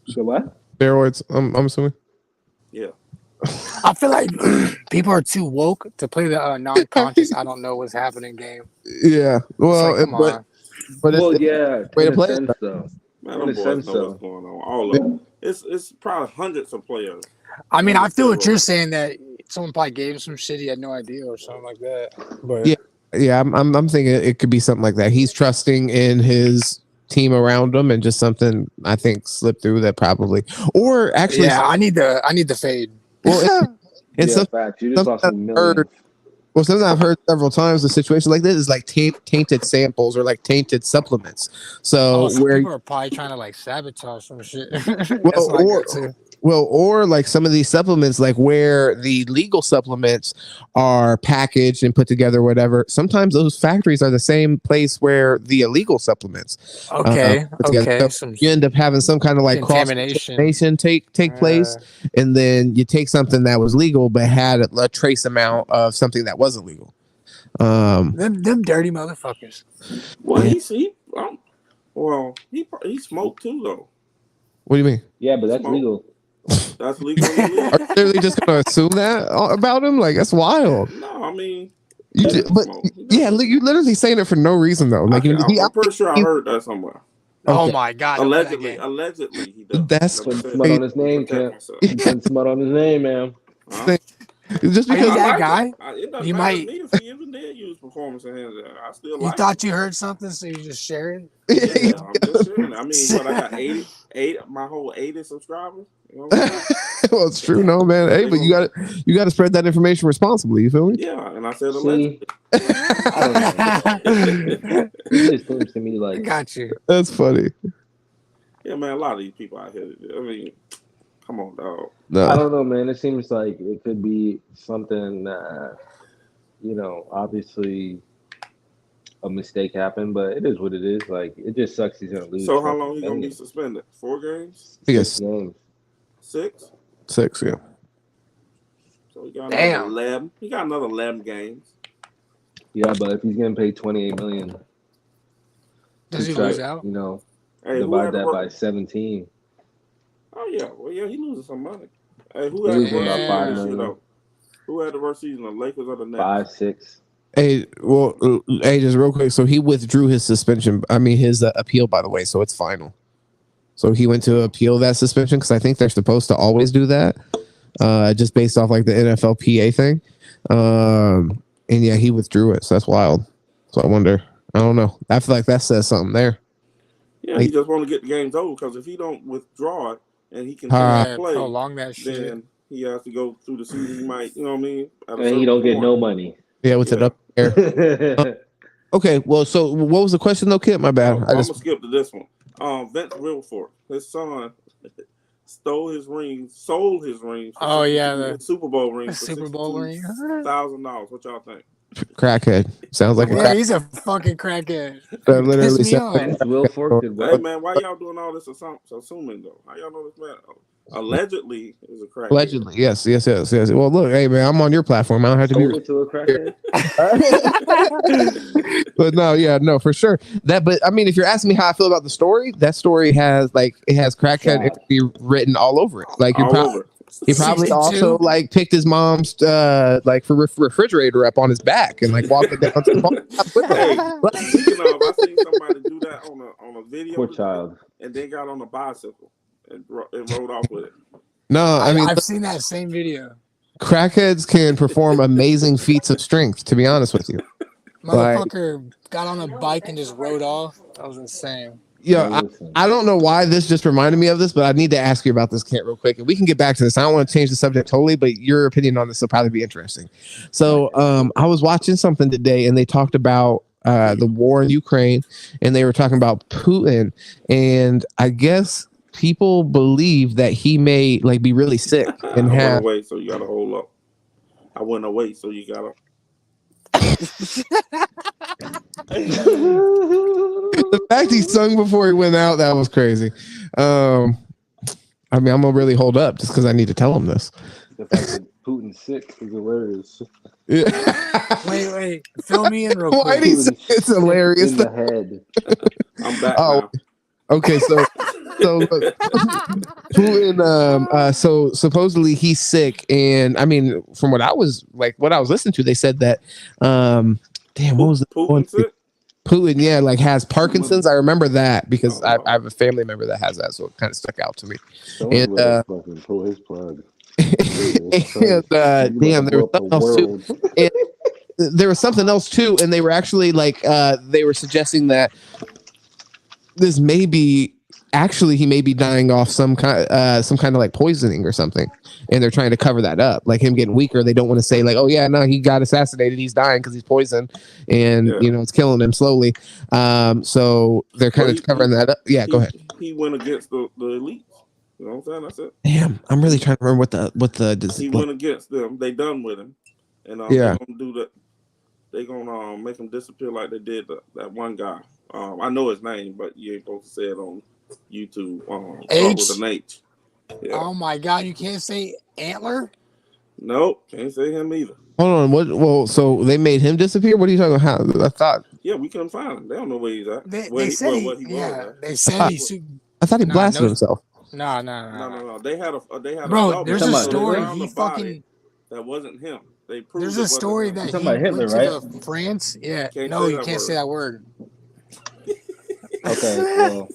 So what? Steroids, I'm assuming. Yeah. I feel like people are too woke to play the non-conscious. I don't know what's happening game. Yeah. Well, It's like, come on. but Well, it's yeah, way in to a play it. sense though. Man, In them a boys sense know what's though. going on. All of them. It's probably hundreds of players. I mean, I feel what you're Steroids. saying that someone probably gave him some shit he had no idea or something like that. But Yeah, I'm thinking it could be something like that. He's trusting in his team around him, and just something I think slipped through that probably, or actually, yeah, I need the fade. well, it's Yeah, facts. You just lost a million. something I've heard several times. A situation like this is like tainted samples or like tainted supplements. So Some where people are probably trying to like sabotage some shit. That's well, what I got too. or like some of these supplements, like where the legal supplements are packaged and put together, whatever. Sometimes those factories are the same place where the illegal supplements. Okay. So you end up having some kind of like cross contamination take place, and then you take something that was legal but had a trace amount of something that wasn't legal. Them dirty motherfuckers. Well, yeah. he smoked too though. What do you mean? Yeah, but that's legal. That's legal. Are you really just gonna assume that about him? Like that's wild. No, I mean, you literally saying it for no reason though. Like I'm pretty sure I heard that somewhere. Okay. Oh my god! Allegedly, he does. That's putting smut on his name, Kent. Putting smut on his name, man. Just because that guy, it doesn't matter to me if he even did use performance enhancers. I still like. You thought you heard something, so you just share it. Yeah, I'm just sharing it. I mean, I got 80, my whole 80 subscribers. You know well, it's true, no man. Hey, but you got to spread that information responsibly. You feel me? Yeah, and I said allegedly. I don't know. It just seems to me like. I got you. That's funny. Yeah, man. A lot of these people out here. I mean, come on, dog. No. I don't know, man. It seems like it could be something. Obviously, a mistake happened, but it is what it is. Like, it just sucks he's gonna lose. So how long he gonna be suspended? 4 games? 6 games. 6? 6, yeah. So he got another 11. He got another 11 games. Yeah, but if he's getting paid $28 million, does he lose out? Divide that by 17. Oh yeah, well yeah, he loses some money. Hey, who had about $5 million? Who had the worst season, the Lakers or the Nets? 5, 6. Hey, just real quick. So he withdrew his suspension. I mean, his appeal, by the way. So it's final. So he went to appeal that suspension because I think they're supposed to always do that, just based off like the NFLPA thing. And yeah, he withdrew it. So that's wild. So I wonder. I don't know. I feel like that says something there. Yeah, he just want to get the games over because if he don't withdraw it and he can play, prolong that shit, then he has to go through the season. He might, you know what I mean? And he don't get no money. Yeah, with it up there. Okay, well, so what was the question though, Kid? My bad. I'm gonna skip to this one. Vince Wilfork, his son, sold his ring. Oh yeah, the Super Bowl ring. Super Bowl ring. $1,000. What y'all think? crackhead. Sounds like a Yeah, crack. he's a fucking crackhead. That literally Piss me sounds like off. Wilfork did Hey what? man, why y'all doing all this assuming though? How y'all know this man allegedly is a crackhead? allegedly. Yes. Well, look, hey man, I'm on your platform. I don't have to Sold be. it to a crackhead? But no, for sure. But I mean, if you're asking me how I feel about the story, that story has crackhead Sad. energy written all over it. Like All over. he probably 62? also like picked his mom's refrigerator up on his back and like walked it down to the ball. Hey, speaking of, I seen somebody do that on a video. Poor child. And then got on a bicycle and rode off with it. No, I mean, I've seen that same video. crackheads can perform amazing feats of strength. To be honest with you, Motherfucker got on a bike and just rode off. That was insane. yeah. I don't know why this just reminded me of this, but I need to ask you about this, Kent, real quick, and we can get back to this. I don't want to change the subject totally, but your opinion on this will probably be interesting. So, I was watching something today, and they talked about the war in Ukraine, and they were talking about Putin, and I guess people believe that he may like be really sick and I have. went away, so you gotta hold up. I went away, so you gotta. The fact he sung before he went out, that was crazy. I mean, I'm gonna really hold up just because I need to tell him this. The fact that Putin's sick is hilarious. Yeah. Wait. Fill me in real Why quick. do you say it's hilarious? In the head. I'm back Oh, now. okay. So look, Putin, so supposedly he's sick, and I mean, from what I was listening to, they said that, damn, what was the one? Putin sick? Putin, yeah, like has Parkinson's. I remember that because I have a family member that has that, so it kind of stuck out to me. Someone And, let us fucking pull his plug. And damn, there was something else too. And there was something else too, and they were actually like they were suggesting that this may be he may be dying off some kind of like poisoning or something, and they're trying to cover that up, like him getting weaker. They don't want to say like, oh yeah, no, he got assassinated, he's dying because he's poisoned, and it's killing him slowly. So they're kind of covering that up. Yeah, go ahead. He went against the elites. You know what I'm saying? That's it. Damn, I'm really trying to remember what the He went against them. They done with him, and yeah, they're gonna do that. They're gonna make him disappear like they did that one guy. I know his name, but you ain't supposed to say it on YouTube. H? With an H. Yeah. Oh my God, you can't say Antler? Nope, can't say him either. Hold on, what? Well, so they made him disappear? What are you talking about? How? I thought. Yeah, we couldn't find him. They don't know where he's at. They What said he was at. they said he. I thought he blasted himself. No. They had a Bro, there's a story. around He the body fucking. that wasn't him. They proved There's it a wasn't story him. that he talking about Hitler, went to right? France. Yeah. Can't No, say you that can't word. say that word. Okay, well,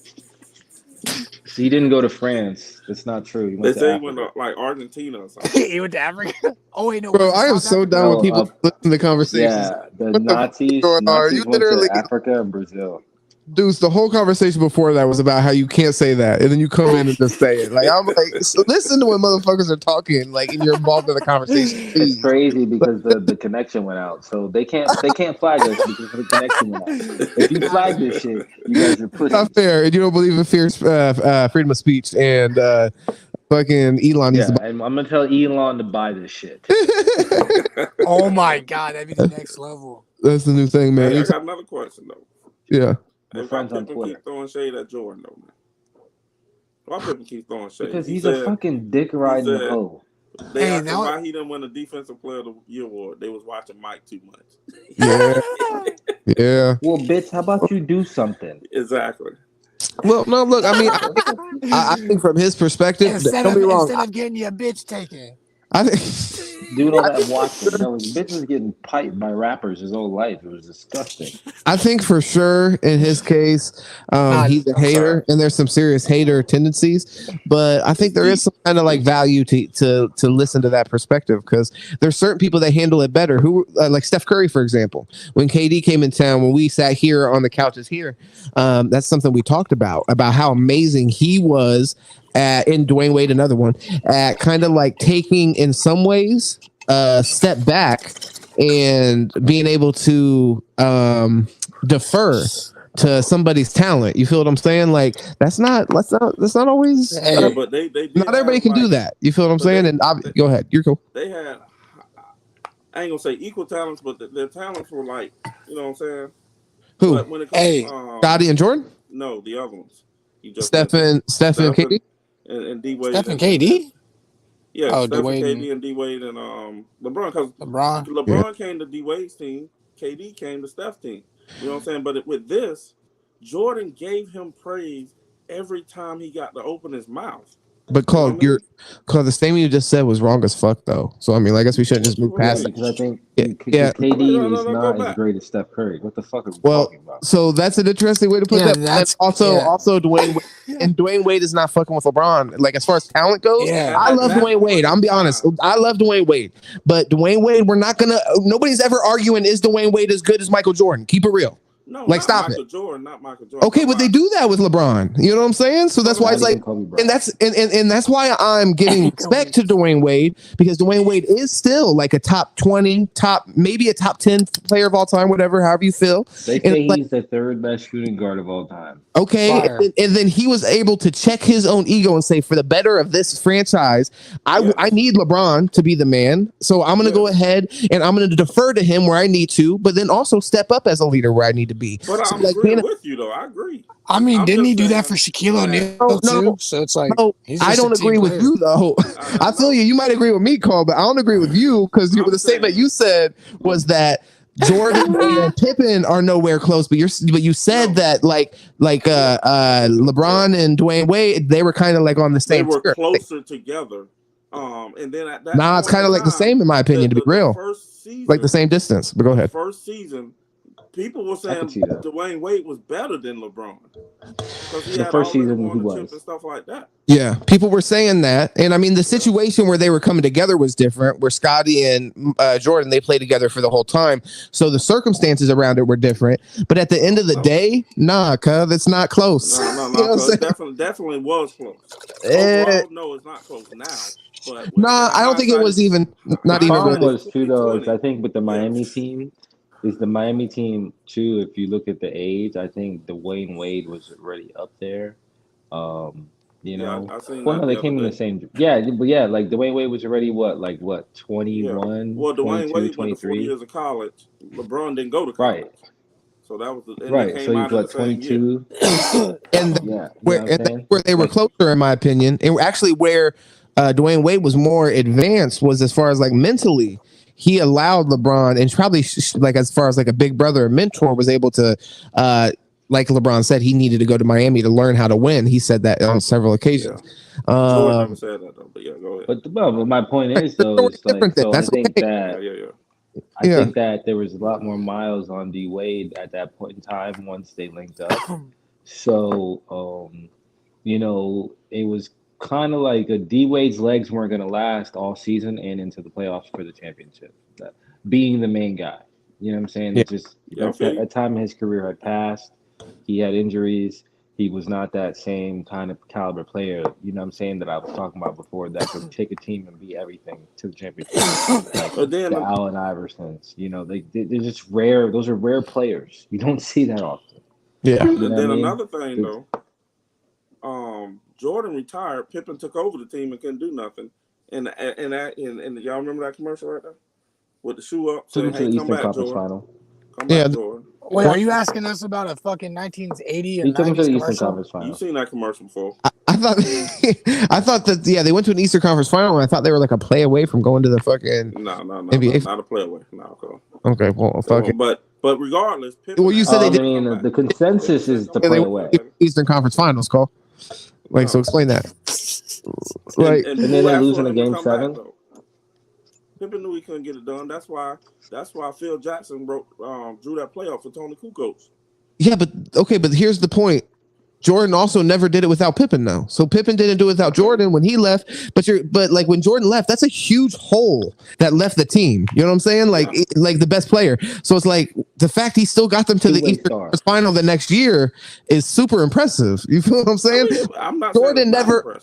he didn't go to France. That's not true. He They went to say he Africa. went to like Argentina or something. He went to Africa. Oh wait, no. Bro, was it I am South so Africa? done with No, people listening to the conversations. Yeah, the What the Nazis fuck going on? You went literally- to Africa and Brazil. Dudes, the whole conversation before that was about how you can't say that, and then you come in and just say it. Like I'm like, so listen to when motherfuckers are talking, like, and you're involved in the conversation. It's Please. crazy because the connection went out, so they can't flag us because the connection went out. If you flag this shit, you guys are pussy. Not fair, and you don't believe in freedom of speech, and fucking Elon needs Yeah, to. and I'm gonna tell Elon to buy this shit. Oh my God, that'd be the next level. That's the new thing, man. Hey, I got another question though. Yeah. We're Hey, why friends on Pippen Twitter. keep throwing shade at Jordan though, man? Why Pippen keep throwing shade? Because He he's said a fucking dick riding said- hoe. They Hey, asked him now- why he didn't win the Defensive Player of the Year award. They was watching Mike too much. Yeah. Yeah. Well, bitch, how about you do something? Exactly. Well, no, look, I mean, I think from his perspective, Instead don't be wrong. of getting your bitch taken. I think. Doing all that watching, bitch was getting piped by rappers his whole life. It was disgusting. I think for sure in his case, he's a hater, and there's some serious hater tendencies. But I think there is some kind of like value to listen to that perspective, because there's certain people that handle it better. Who like Steph Curry, for example, when KD came in town, when we sat here on the couches here, that's something we talked about how amazing he was. In Dwayne Wade, another one, at kind of like taking in some ways a step back and being able to defer to somebody's talent. You feel what I'm saying? Like that's not always. Yeah, but they not everybody can do that. You feel what I'm saying? And go ahead, you're cool. They had I ain't gonna say equal talents, but their talents were like, you know what I'm saying. Who? But when it comes, Hey. Scotty and Jordan? no, the other ones. You just Stephen, KD? and D Wade. Stephen KD? Yeah, Oh, Stephen D-Wade KD and D Wade and LeBron, because LeBron. LeBron came to D Wade's team, KD came to Steph's team. You know what I'm saying? But with this, Jordan gave him praise every time he got to open his mouth. But Cole, Cole, the statement you just said was wrong as fuck, though. So I mean, I guess we shouldn't just move past it. Because I think Yeah. KD is not as great as Steph Curry. What the fuck are we talking about? So that's an interesting way to put that. That's Also Dwayne Wade, and Dwayne Wade is not fucking with LeBron. Like as far as talent goes, I love Dwayne Wade. I'm be honest, I love Dwayne Wade. But Dwayne Wade, nobody's ever arguing is Dwayne Wade as good as Michael Jordan. Keep it real. No, like stop Michael it. Jordan, not Michael Jordan. Okay, but they do that with LeBron. You know what I'm saying? So that's why it's like, and that's why I'm giving respect to Dwayne Wade, because Dwayne Wade is still like a top 20, maybe a top 10 player of all time, whatever, however you feel. They say he's the third best shooting guard of all time. Okay, and then he was able to check his own ego and say, for the better of this franchise, I need LeBron to be the man. So I'm going to go ahead and I'm going to defer to him where I need to, but then also step up as a leader where I need to be. But so I'm agreeing with you, though. I agree. I mean, didn't he do that for Shaquille O'Neal too? So it's like, I don't agree with you, though. I feel you. You might agree with me, Cole, but I don't agree with you because the statement you said was that Jordan and Pippen are nowhere close, but you said that like LeBron and Dwayne Wade, they were kind of like on the same. They were closer together. And then at that it's kind of like the same in my opinion, to be real. First season, like the same distance. But go ahead. First season, people were saying Dwayne Wade was better than LeBron because he had first season he was and stuff like that. Yeah, people were saying that, and I mean the situation where they were coming together was different. Where Scotty and Jordan, they played together for the whole time, so the circumstances around it were different. But at the end of the day, cuz it's not close. No, you know definitely was close. Overall, no, it's not close now. But I don't think it was even not even. The problem was too though. Is I think with the Miami team. Is the Miami team too? If you look at the age, I think Dwayne Wade was already up there. You know, no, they came in the same. Yeah, but like Dwayne Wade was already what 21. Yeah. Well, Dwayne Wade went to 4 years of college. LeBron didn't go to college, so that was right. So he's what 22, and where they were closer, in my opinion, and actually where Dwayne Wade was more advanced was as far as like mentally. He allowed LeBron, and probably like as far as like a big brother or mentor, was able to, like LeBron said, he needed to go to Miami to learn how to win. He said that on several occasions. Jordan never said that though, but yeah, go ahead. But my point is though, it's like, so I think that I think that there was a lot more miles on D Wade at that point in time once they linked up. So you know, it was kind of like D Wade's legs weren't going to last all season and into the playoffs for the championship. Being the main guy, you know what I'm saying? It's just a time in his career had passed. He had injuries. He was not that same kind of caliber player, you know what I'm saying, that I was talking about before, that could take a team and be everything to the championship. Like the Allen Iversons, you know, they're just rare. Those are rare players. You don't see that often. Yeah. You know and then another thing though, Jordan retired. Pippen took over the team and couldn't do nothing. And y'all remember that commercial right there with the shoe up saying, "Hey, come back, Jordan." Final. Come back, Jordan. Wait, are you asking us about a fucking 1980 and 90s commercial? You've seen that commercial before. I thought that they went to an Eastern Conference final, and I thought they were like a play away from going to the fucking no, NBA. Not a play away. No, okay, well, fuck it. But regardless, Pippen, well, you said they did. I mean, the consensus is to play away. Eastern Conference Finals, Cole. Like, so explain that. Like, and then they lose in a game 7. Pippen knew he couldn't get it done. That's why Phil Jackson drew that playoff for Tony Kukoc. Yeah, but here's the point. Jordan also never did it without Pippen, though. So Pippen didn't do it without Jordan when he left. But like when Jordan left, that's a huge hole that left the team. You know what I'm saying? Like the best player. So it's like the fact he still got them to the Eastern Conference final the next year is super impressive. You feel what I'm saying? I mean, I'm not Jordan never.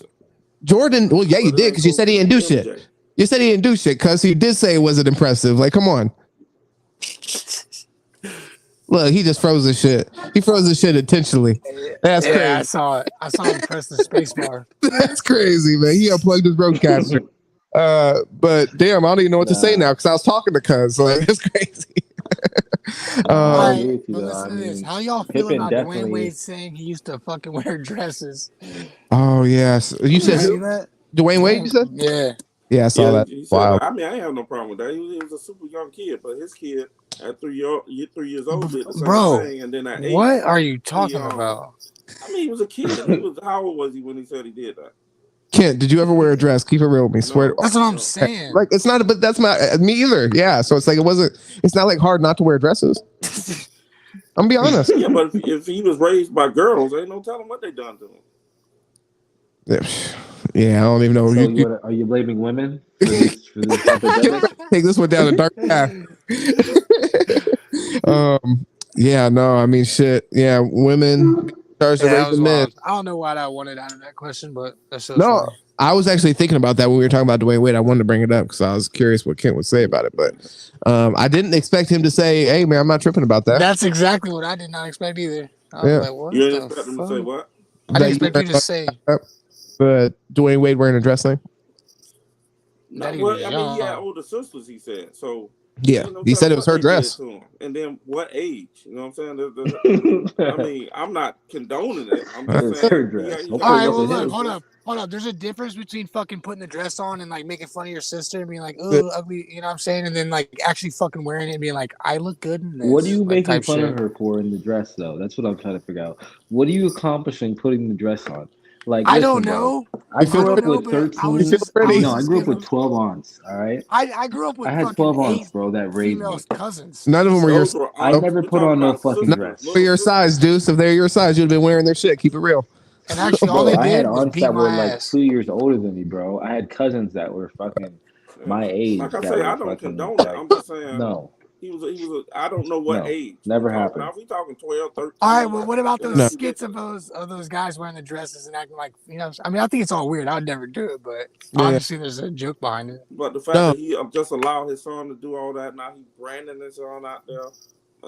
Jordan. Well, yeah, you did because you said he didn't do shit. You said he didn't do shit because he did say it wasn't impressive. Like, come on. Look, he just froze the shit. He froze the shit intentionally. That's crazy. I saw it. I saw him press the space bar. That's crazy, man. He unplugged his broadcaster. But damn, I don't even know what to say Nah. now because I was talking to Cuz. Like it's crazy. I Alright, agree with you, but though. listen I to this. mean, How y'all feel Pippen about definitely- Dwayne Wade saying he used to fucking wear dresses? Oh yes, you You said see who? that? Dwayne Wade. You said? Yeah. Yeah, I saw that. He said Wow. that. I mean, I ain't have no problem with that. He was a super young kid, but his kid at 3 years old did the same Bro, thing, and then at 8, what are you talking about? I mean, he was a kid. He was how old was he when he said he did that? Kent, did you ever wear a dress? Keep it real with me. Swear. That's what I'm No. saying. Like it's not, but that's not me either. Yeah, so it's like it wasn't. It's not like hard not to wear dresses. I'm gonna be honest. Yeah, but if he was raised by girls, ain't no telling what they done to him. Yeah, I don't even know. So are you blaming women for this epidemic? Take this one down a dark path. Yeah, no, I mean, shit. Yeah, women charged to Yeah, that raise was the men. wild. I don't know why that wanted out of that question, but that's so No, funny. I was actually thinking about that when we were talking about Dwayne Wade. I wanted to bring it up because I was curious what Kent would say about it, but I didn't expect him to say, "Hey, man, I'm not tripping about that." That's exactly what I did not expect either. I was Yeah. like, what You didn't the expect him to fuck? say what? I didn't expect you to say But Dwayne Wade wearing a dress thing. that he Well, was I mean, he had young. older sisters. He said so. Yeah, ain't no he said telling it was what her they dress. did to him. And then what age? You know what I'm saying? I mean, I'm not condoning it. I'm just It's saying. her dress. he All got All right, up well, to look, him. hold up. There's a difference between fucking putting the dress on and like making fun of your sister and being like, "Oh, ugly," you know what I'm saying, and then like actually fucking wearing it and being like, "I look good in this." What are you like, making type fun shit. of her for in the dress, though? That's what I'm trying to figure out. What are you accomplishing putting the dress on? Like, I listen, don't bro, know. I grew up with but 13. I was just pretty. No, I grew up with giving- 12 aunts. All right, I grew up with I had fucking 12 aunts, 8 bro, that raised female me. cousins. None of them were your Those were I aunts. never We're put talking on no about fucking sisters, dress. For your size, Deuce. If they're your size, you'd have been wearing their shit. Keep it real. And actually, all Bro, they I had did was aunts beat that were my like ass. 2 years older than me, bro. I had cousins that were fucking my age. Like I that say, were I don't fucking, condone it. I'm just saying. No, He was I don't know what No, age. never we're talking. happened. Now, if we talking 12, 13. All right, well, what about then those that's skits ridiculous. of those guys wearing the dresses and acting like, you know? I mean, I think it's all weird. I would never do it, but Yeah. obviously there's a joke behind it. But the fact No. that he just allowed his son to do all that, now he's branding his son out there.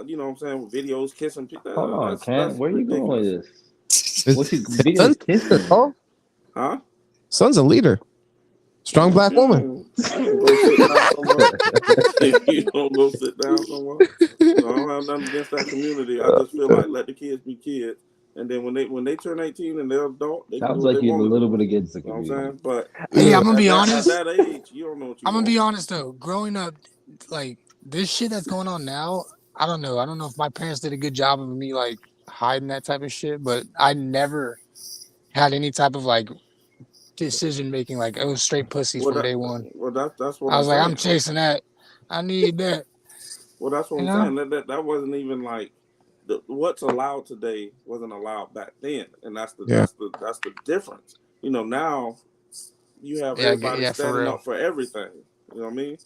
You know what I'm saying? With videos kissing people. hold on, That's Ken. Where are you going ridiculous. with this? What's your videos kissing? Oh, Huh? son's a leader. Strong black woman. You don't go sit down somewhere. I don't have nothing against that community. I just feel like let the kids be kids. And then when they turn 18 and they're adult, they can Sounds do what like they you have a want little to do. bit against the You know what I'm community. saying? But Hey, I'm gonna be at honest. that age, you don't know what you I'm gonna want. be honest though. Growing up, like this shit that's going on now, I don't know. I don't know if my parents did a good job of me like hiding that type of shit, but I never had any type of like decision making. Like it was straight pussy from day one. Well, that's what I was like, saying. I'm chasing that. I need that. Well, that's what You I'm know? saying. That wasn't even like what's allowed today wasn't allowed back then, and that's the difference. You know, now you have everybody for standing real. up for everything. You know what I mean?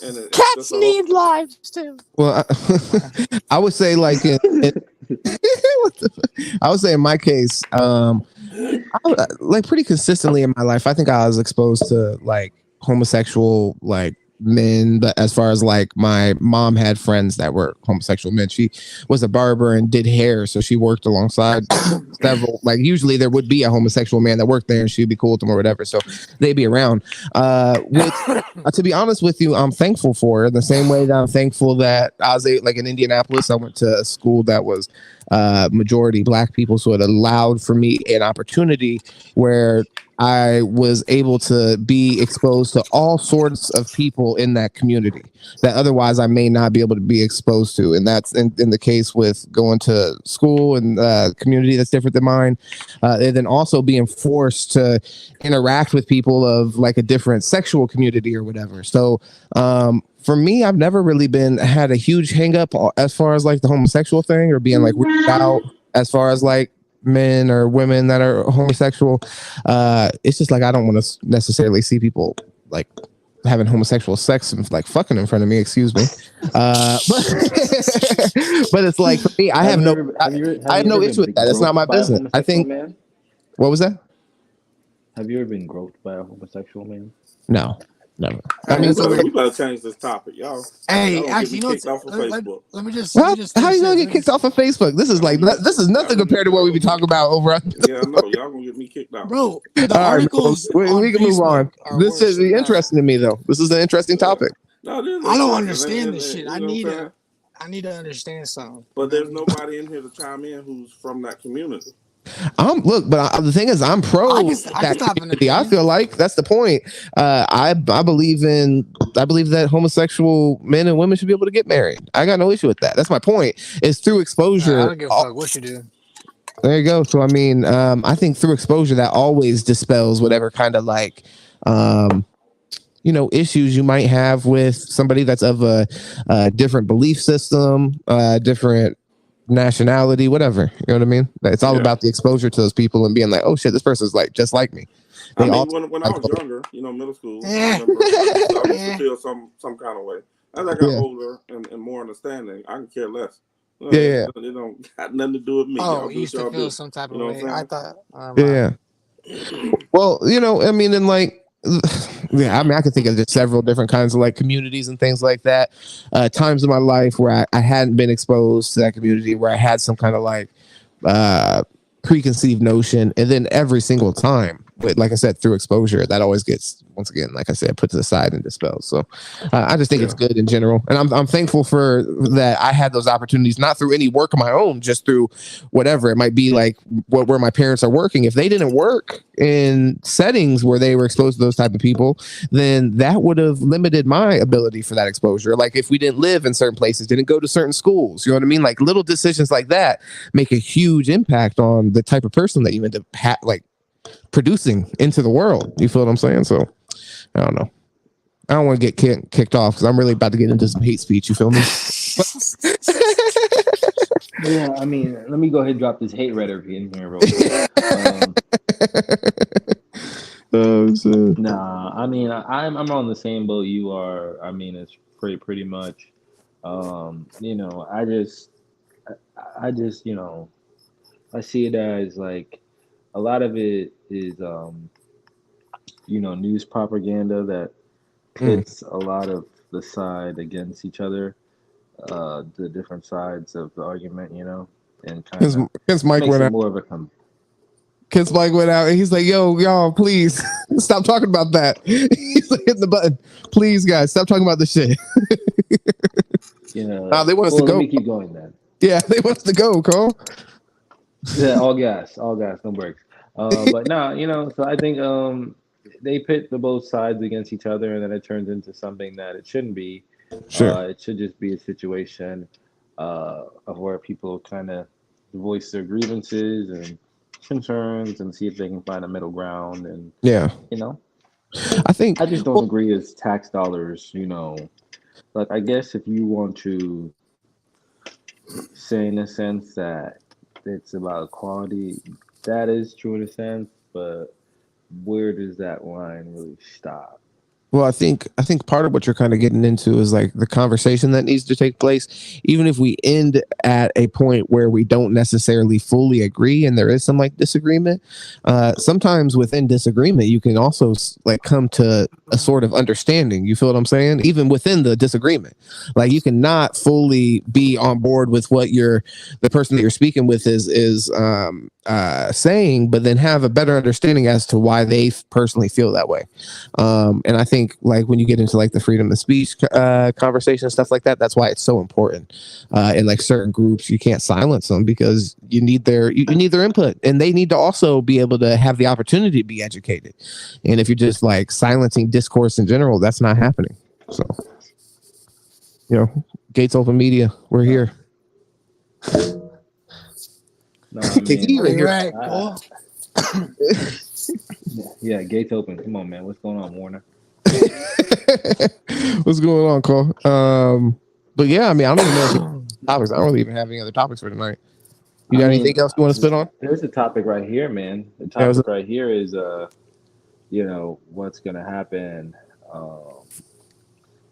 And it's Cats just a need lives too. Well, I would say like I would say in my case, like pretty consistently in my life, I think I was exposed to like homosexual like men, but as far as like my mom had friends that were homosexual men. She was a barber and did hair, so she worked alongside several, like usually there would be a homosexual man that worked there and she'd be cool with them or whatever, so they'd be around. To be honest with you, I'm thankful for it, the same way that I'm thankful that I was like in Indianapolis. I went to a school that was majority black people, so it allowed for me an opportunity where I was able to be exposed to all sorts of people in that community that otherwise I may not be able to be exposed to. And that's in the case with going to school and community that's different than mine. And then also being forced to interact with people of like a different sexual community or whatever. So for me, I've never really had a huge hang up as far as like the homosexual thing or being like weirded out as far as like men or women that are homosexual. It's just like I don't want to necessarily see people like having homosexual sex and like fucking in front of me, excuse me. But it's like for me, I have no issue with that. It's not my business. I think. Man? What was that? Have you ever been groped by a homosexual man? No. Never. I mean, We better change this topic, y'all. Hey, Y'all gonna actually, get me kicked off of Facebook. let me just How you gonna finish get kicked off of Facebook? This is like this is nothing compared to what we be talking about over on. Yeah, I know. Y'all gonna get me kicked out. Bro, the All right, articles we can move on. This is interesting to me, though. This is an interesting topic. No, this is I don't interesting. understand this shit. You I know need what I'm saying? to understand something. But there's nobody in here to chime in who's from that community. The thing is, I'm pro I can stop community. I feel like that's the point. I believe that homosexual men and women should be able to get married. I got no issue with that. That's my point. It's through exposure. I don't give a fuck what you do. There you go. So I mean, I think through exposure that always dispels whatever kind of like issues you might have with somebody that's of a different belief system, different nationality, whatever. You know what I mean? It's all about the exposure to those people and being like, oh shit, this person's like just like me. When I was younger, middle school, I remember I used to feel some kind of way. As I got older and more understanding, I can care less. It don't got nothing to do with me. Oh, you used to feel some type of way. I thought. Well, I mean, and like, I mean, I can think of just several different kinds of like communities and things like that. Times in my life where I hadn't been exposed to that community, where I had some kind of like preconceived notion, and then every single time, but like I said, through exposure, that always gets, once again, like I said, put to the side and dispelled. So I just think it's good in general, and I'm thankful for that. I had those opportunities, not through any work of my own, just through whatever it might be, like where my parents are working. If they didn't work in settings where they were exposed to those type of people, then that would have limited my ability for that exposure. Like if we didn't live in certain places, didn't go to certain schools, you know what I mean? Like little decisions like that make a huge impact on the type of person that you end up producing into the world. You feel what I'm saying? So I don't know. I don't want to get kicked off because I'm really about to get into some hate speech. You feel me? Yeah, I mean, let me go ahead and drop this hate rhetoric in here real quick. Nah, I mean, I'm on the same boat you are. I mean, it's pretty much. I just, I see it as like a lot of it is, news propaganda that pits a lot of the side against each other, the different sides of the argument, and kind of Kids Mike makes went it out. more of a Kids Mike went out and he's like, "Yo, y'all, please stop talking about that." He's like, hitting the button. Please, guys, stop talking about this shit. They want us to go. Let me keep going then. Yeah, they want us to go, Cole. Yeah, all gas, no brakes. But no, so I think they pit the both sides against each other, and then it turns into something that it shouldn't be. Sure. It should just be a situation of where people kind of voice their grievances and concerns and see if they can find a middle ground. And I just don't agree as tax dollars. Like I guess if you want to say in a sense that it's about equality, that is true in a sense, but where does that line really stop? Well, I think part of what you're kind of getting into is like the conversation that needs to take place. Even if we end at a point where we don't necessarily fully agree and there is some like disagreement, sometimes within disagreement, you can also like come to a sort of understanding. You feel what I'm saying? Even within the disagreement, like you cannot fully be on board with what the person that you're speaking with is saying, but then have a better understanding as to why they personally feel that way. And I think like when you get into like the freedom of speech conversation and stuff like that, that's why it's so important. In like certain groups, you can't silence them because you need their input, and they need to also be able to have the opportunity to be educated. And if you're just like silencing discourse in general, that's not happening. So, Gates Open Media, we're here. No, I mean, right. Yeah, Gates Open. Come on, man. What's going on, Warner? What's going on, Cole? But yeah, I mean, I don't even know topics. I don't really even have any other topics for tonight. You got anything else you want to spit on? There's a topic right here, man. The topic right here is, what's gonna happen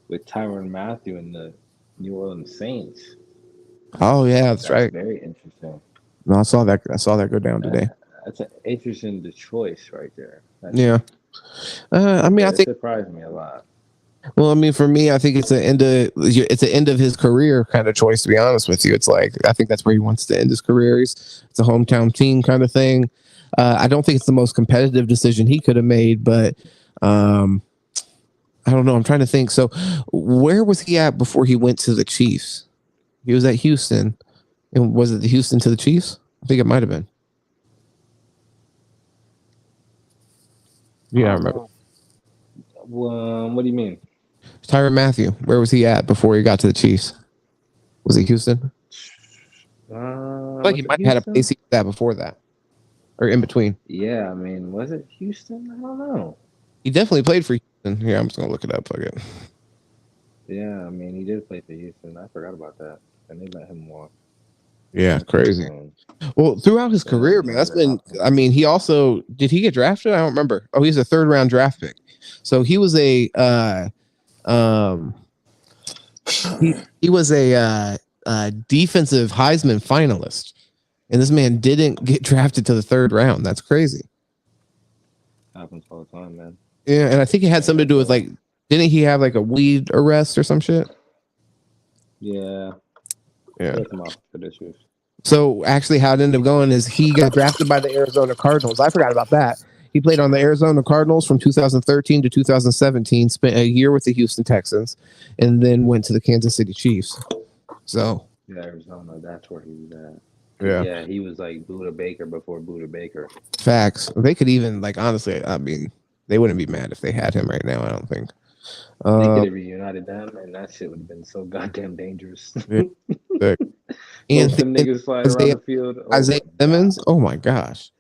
with Tyrann Mathieu and the New Orleans Saints. Oh yeah, that's right. Very interesting. No, I saw that go down today. That's an interesting choice right there. I mean, I think it surprised me a lot. Well, I mean, for me, I think it's an end of his career kind of choice. To be honest with you, it's like I think that's where he wants to end his career. It's a hometown team kind of thing. I don't think it's the most competitive decision he could have made, but I don't know. I'm trying to think. So, where was he at before he went to the Chiefs? He was at Houston, and was it the Houston to the Chiefs? I think it might have been. Yeah, I remember. What do you mean? Tyrann Mathieu, where was he at before he got to the Chiefs? Was it Houston? Like he might have had a place that before that, or in between. Yeah, I mean, was it Houston? I don't know. He definitely played for Houston. Here, I'm just gonna look it up. Fuck it. Yeah, I mean, he did play for Houston. I forgot about that, and they let him walk. Yeah, crazy. Well, throughout his career, man, that's been. I mean, he also did he get drafted? I don't remember. Oh, he's a 3rd round draft pick. So he was a he was a defensive Heisman finalist, and this man didn't get drafted to the 3rd round. That's crazy. Happens all the time, man. Yeah, and I think it had something to do with like, didn't he have like a weed arrest or some shit? Yeah. Take him off for this year. So actually, how it ended up going is he got drafted by the Arizona Cardinals. I forgot about that. He played on the Arizona Cardinals from 2013 to 2017, spent a year with the Houston Texans, and then went to the Kansas City Chiefs. So yeah, Arizona, that's where he was at. Yeah, he was like Buda Baker before Buda Baker. Facts. They could even like honestly, I mean, they wouldn't be mad if they had him right now. I don't think. They could have reunited them, and that shit would have been so goddamn dangerous. And them niggas flying around the field. Isaiah Simmons. Oh my gosh,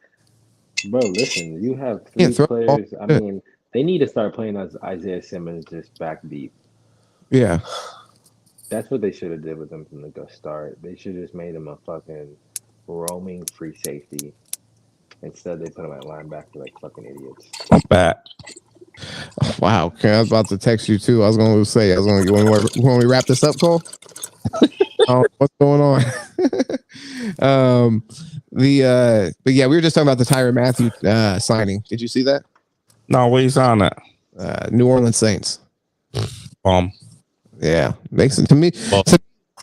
bro! Listen, you have 3 players. I mean, they need to start playing as Isaiah Simmons just back deep. Yeah, that's what they should have did with him from the start. They should have just made him a fucking roaming free safety. Instead, they put him at linebacker like fucking idiots. I'm back. Oh, wow, okay, I was about to text you too. I was going to say, when we wrap this up, Cole. What's going on? But yeah, we were just talking about the Tyrann Mathieu signing. Did you see that? No, where you signed that? New Orleans Saints. Yeah, makes it to me.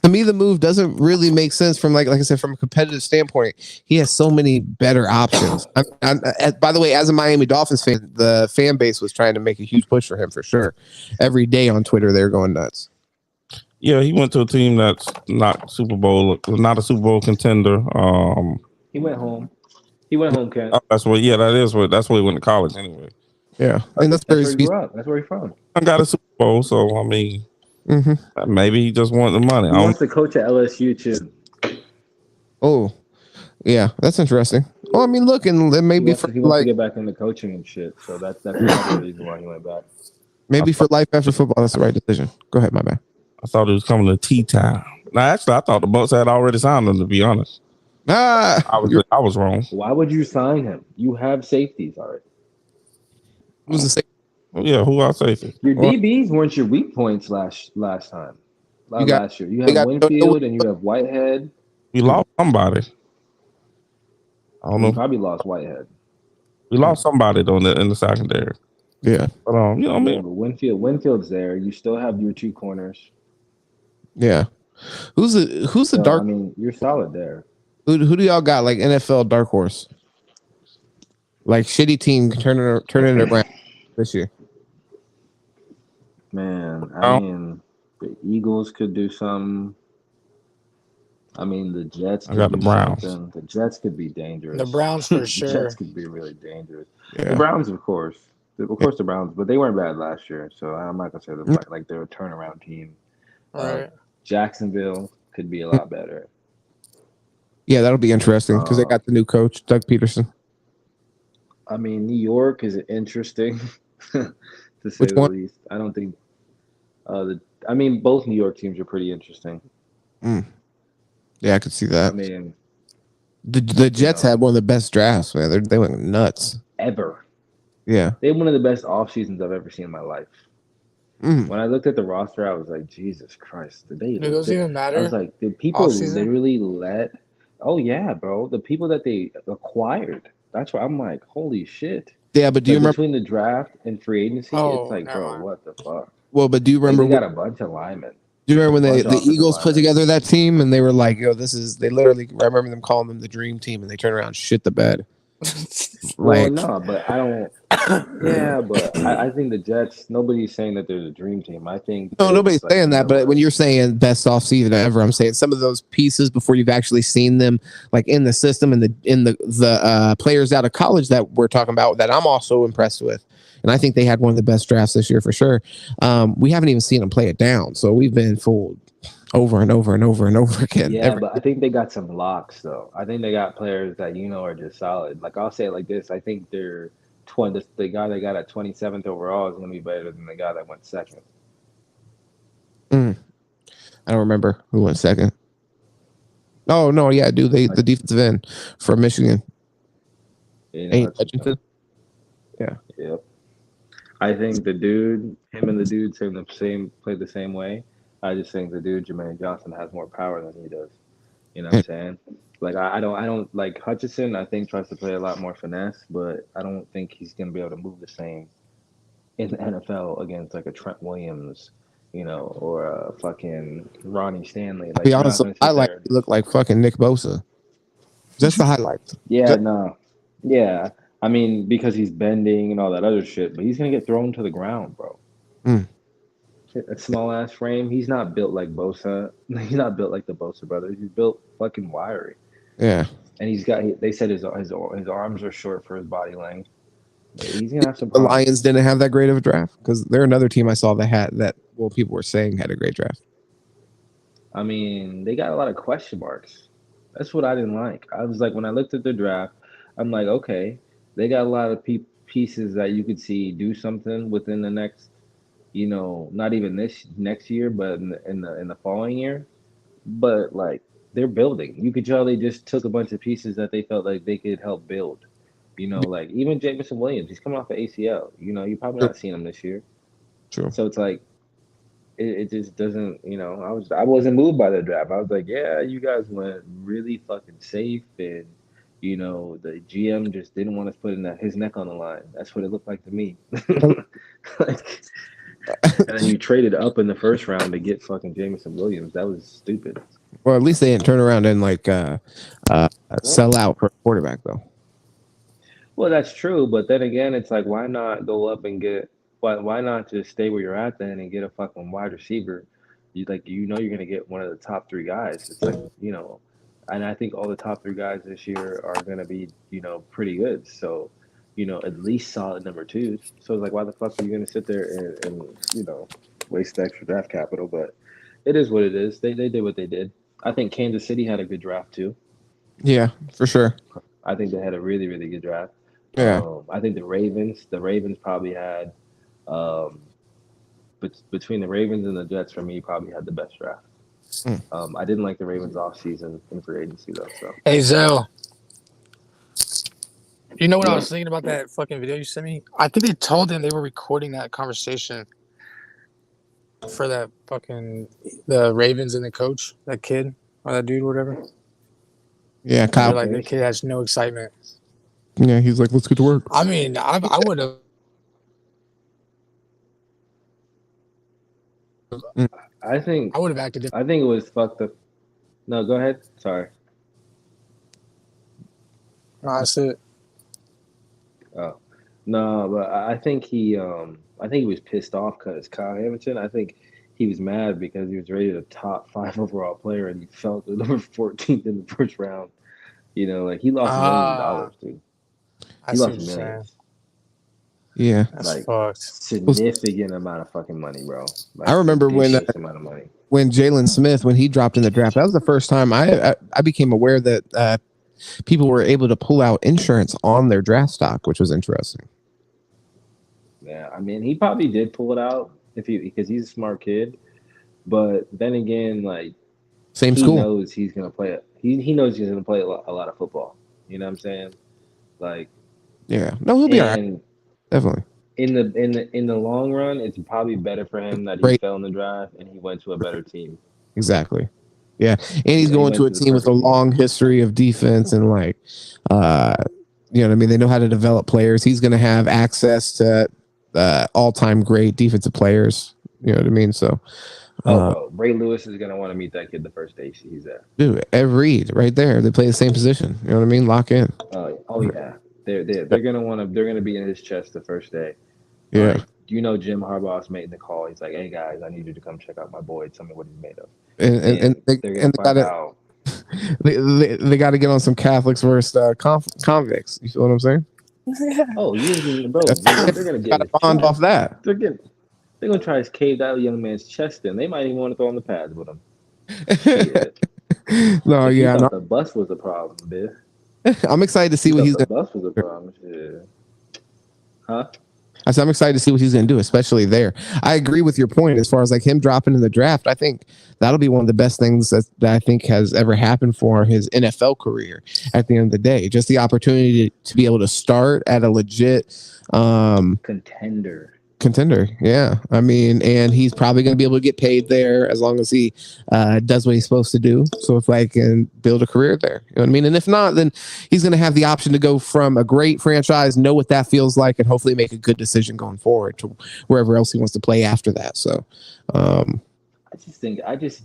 To me, the move doesn't really make sense from like I said, from a competitive standpoint. He has so many better options. By the way, as a Miami Dolphins fan, the fan base was trying to make a huge push for him for sure. Every day on Twitter, they're going nuts. Yeah, he went to a team that's not a Super Bowl contender. He went home. Ken. That's what. Yeah, that's where he went to college anyway. Yeah, and that's where he grew up. That's where he's from. I got a Super Bowl, so I mean. Maybe he just wanted the money. He wants to coach at LSU too. Oh, yeah, that's interesting. Well, I mean, look, and maybe he wants to get back into coaching and shit. So that's the reason why he went back. Maybe for life after football, that's the right decision. Go ahead, my bad. I thought he was coming to T-Town. Now, actually, I thought the Bucks had already signed him. To be honest, I was wrong. Why would you sign him? You have safeties already. Who's the safety? Yeah, who else safety? Your DBs weren't your weak points last time. Last year, you have Winfield and you have Whitehead. We lost somebody. I don't know. Probably lost Whitehead. We lost somebody though in the secondary. Yeah, but you know what I mean. Winfield's there. You still have your 2 corners. Yeah, who's the dark? I mean, you're solid there. Who do y'all got like NFL dark horse? Like shitty team turning it around this year. Man, I mean, the Eagles could do something. I mean, the Jets. I got the Browns. The Jets could be dangerous. The Browns for sure. The Jets could be really dangerous. Yeah. The Browns, of course. The Browns, but they weren't bad last year, so I'm not gonna say they're like they're a turnaround team. Right. Jacksonville could be a lot better. Yeah, that'll be interesting because they got the new coach, Doug Peterson. I mean, New York is interesting to say the least. I don't think. I mean, both New York teams are pretty interesting. Yeah, I could see that. I mean, the Jets had one of the best drafts, man. They went nuts ever. Yeah, they had one of the best off seasons I've ever seen in my life. When I looked at the roster, I was like, Jesus Christ! Did it doesn't even matter? I was like, did people literally let? Oh yeah, bro. The people that they acquired. That's why I'm like, holy shit. Yeah, but do you remember between the draft and free agency? It's like, bro, what the fuck? Well, but do you remember? They got a bunch of linemen. Do you remember when bunch of the offensive Eagles put linemen. together that team and they were like, "Yo, this is." They literally, I remember them calling them the dream team, and they turned around and shit the bed. Well, Like, no, but I don't. Yeah, but I think the Jets. Nobody's saying that they're the dream team. I think no, they're nobody's just like, saying you that. know But what? when you're saying best off season ever, I'm saying some of those pieces before you've actually seen them, like in the system and the players out of college that we're talking about, that I'm also impressed with. And I think they had one of the best drafts this year for sure. We haven't even seen them play it down, so we've been fooled over and over and over and over again. Yeah, but I think they got some locks though. I think they got players that are just solid. Like I'll say it like this: I think they're 20. The guy they got at 27th overall is going to be better than the guy that went second. I don't remember who went second. Oh no, yeah, dude, the defensive end from Michigan, ain't Hutchinson. Yeah. Yep. I think him and the dude play the same way. I just think the dude Jermaine Johnson has more power than he does. You know what I'm saying? Like I don't like Hutchinson. I think tries to play a lot more finesse, but I don't think he's gonna be able to move the same in the NFL against like a Trent Williams, or a fucking Ronnie Stanley. Like Be you're honest, not gonna I sit like there. look like fucking Nick Bosa. Just the highlights. Yeah, no. Yeah. I mean, because he's bending and all that other shit, but he's gonna get thrown to the ground, bro. A small ass frame. He's not built like Bosa. He's not built like the Bosa brothers. He's built fucking wiry. Yeah. And they said his arms are short for his body length. He's gonna have some The problems. Lions didn't have that great of a draft because they're another team I saw that had that. Well, people were saying had a great draft. I mean, they got a lot of question marks. That's what I didn't like. I was like, when I looked at the draft, I'm like, okay, they got a lot of pieces that you could see do something within the next, not even this next year, but in the following year. But like they're building. You could tell they just took a bunch of pieces that they felt like they could help build. Like even Jameson Williams, he's coming off the ACL. You probably not seen him this year. True. So it's like it just doesn't. I wasn't moved by the draft. I was like, yeah, you guys went really fucking safe, and the GM just didn't want to put his neck on the line. That's what it looked like to me. And then you traded up in the first round to get fucking Jameson Williams. That was stupid. Well, at least they didn't turn around and sell out for a quarterback though. Well, that's true, but then again, it's like, why not go up and get? Why not just stay where you're at then and get a fucking wide receiver? You're gonna get one of the top three guys. It's like and I think all the top three guys this year are gonna be pretty good. So at least solid number twos. So it's like, why the fuck are you gonna sit there and waste the extra draft capital? But it is what it is. They did what they did. I think Kansas City had a good draft too. Yeah, for sure. I think they had a really, really good draft. Yeah. I think the Ravens probably had, between the Ravens and the Jets, for me, probably had the best draft. I didn't like the Ravens off season in free agency though. So Hey Zell, you know what I was thinking about that fucking video you sent me? I think they told them they were recording that conversation for that fucking the Ravens and the coach, that kid or that dude, or whatever. Yeah, Kyle. Like the kid has no excitement. Yeah, he's like, let's get to work. I mean, I would have. I think I would have acted different. I think it was fucked up. No, go ahead. Sorry. No, that's it. Oh no, but I think he was pissed off because Kyle Hamilton. I think he was mad because he was rated a top 5 overall player and he fell to number 14th in the first round. Like he lost $1 million, dude. He lost millions. Yeah, that's fucked. Significant amount of fucking money, bro. I remember when amount of money. When Jalen Smith, when he dropped in the draft, that was the first time I became aware that people were able to pull out insurance on their draft stock, which was interesting. Yeah, I mean, he probably did pull it out because he's a smart kid. But then again, like same school, he knows he's gonna play it. He knows he's gonna play a lot of football. You know what I'm saying? Like, yeah, no, he'll be all right. Definitely. In the long run, it's probably better for him that he fell in the draft and he went to a better team. Exactly. Yeah, and he's going to a team with a long history of defense and like, you know what I mean. They know how to develop players. He's going to have access to all-time great defensive players You know what I mean? So, Bro, Ray Lewis is gonna want to meet that kid the first day he's there. dude, Ed Reed right there. They play the same position. You know what I mean? Lock in. Oh yeah, they're gonna be in his chest the first day. Yeah. Like, Jim Harbaugh's made the call. He's like, "Hey guys, I need you to come check out my boy. Tell me what he's made of." And They're gonna find out. They got to get on some Catholics versus convicts. You feel what I'm saying? Oh, bro, they're gonna Got get to bond off that. They're gonna try to cave that young man's chest in. They might even want to throw on the pads with him. No, If you yeah, thought the bus was a problem, bitch. I'm excited to see what he's The gonna. bus was a problem. Shit. Huh? I said I'm excited to see what he's going to do, especially there. I agree with your point as far as like him dropping in the draft. I think that'll be one of the best things that I think has ever happened for his NFL career. At the end of the day, just the opportunity to be able to start at a legit contender. Yeah, I mean, and he's probably going to be able to get paid there as long as he does what he's supposed to do. So if I can build a career there, you know what I mean. And if not, then he's going to have the option to go from a great franchise, know what that feels like, and hopefully make a good decision going forward to wherever else he wants to play after that. So,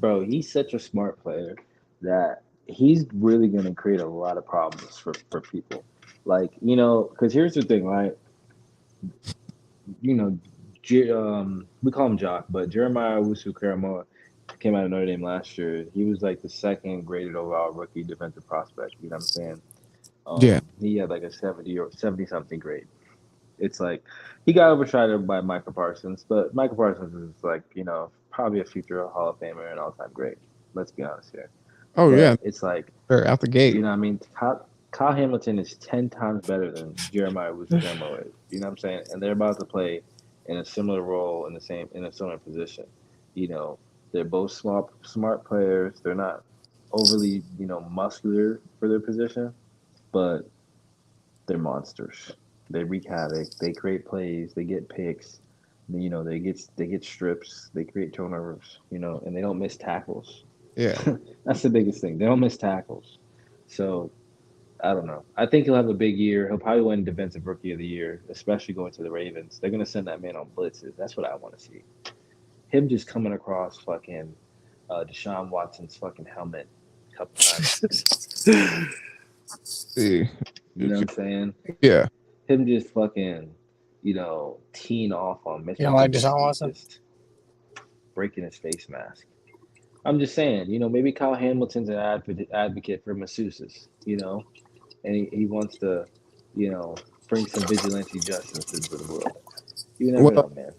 bro, he's such a smart player that he's really going to create a lot of problems for people. Like, because here's the thing, right? We call him Jock, but Jeremiah Owusu-Koramoah came out of Notre Dame last year. He was like the second graded overall rookie defensive prospect. You know what I'm saying? He had like a 70 something grade. It's like he got overshadowed by Micah Parsons, but Micah Parsons is like, probably a future Hall of Famer and all-time great. Let's be honest here. Oh, yeah. It's like, out the gate. You know what I mean? Kyle Hamilton is 10 times better than Jeremiah Owusu-Koramoah is. You know what I'm saying? And they're about to play in a similar role in a similar position. They're both smart players. They're not overly, muscular for their position, but they're monsters. They wreak havoc. They create plays. They get picks. They get strips. They create turnovers. And they don't miss tackles. Yeah, that's the biggest thing. They don't miss tackles. So I don't know. I think he'll have a big year. He'll probably win Defensive Rookie of the Year, especially going to the Ravens. They're gonna send that man on blitzes. That's what I want to see. Him just coming across fucking Deshaun Watson's fucking helmet a couple times. You know what I'm saying? Yeah. Him just fucking, teeing off on Mr. You don't like Deshaun Watson? Just breaking his face mask. I'm just saying, maybe Kyle Hamilton's an advocate for masseuses, and he wants to, bring some vigilante justice into the world. You never know, man.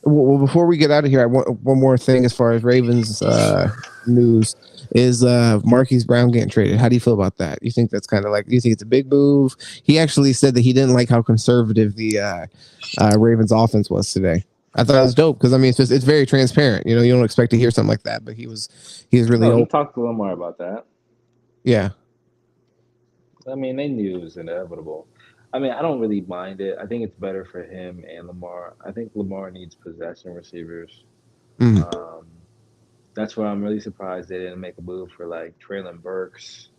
Well, before we get out of here, I want one more thing as far as Ravens news is Marquise Brown getting traded. How do you feel about that? You think that's kind of like, you think it's a big move? He actually said that he didn't like how conservative the Ravens offense was today. I thought it was dope because it's very transparent. You don't expect to hear something like that, but he was really old. He talked to Lamar about that. Yeah. They knew it was inevitable. I don't really mind it. I think it's better for him and Lamar. I think Lamar needs possession receivers. Mm-hmm. That's why I'm really surprised they didn't make a move for like Traylon Burks.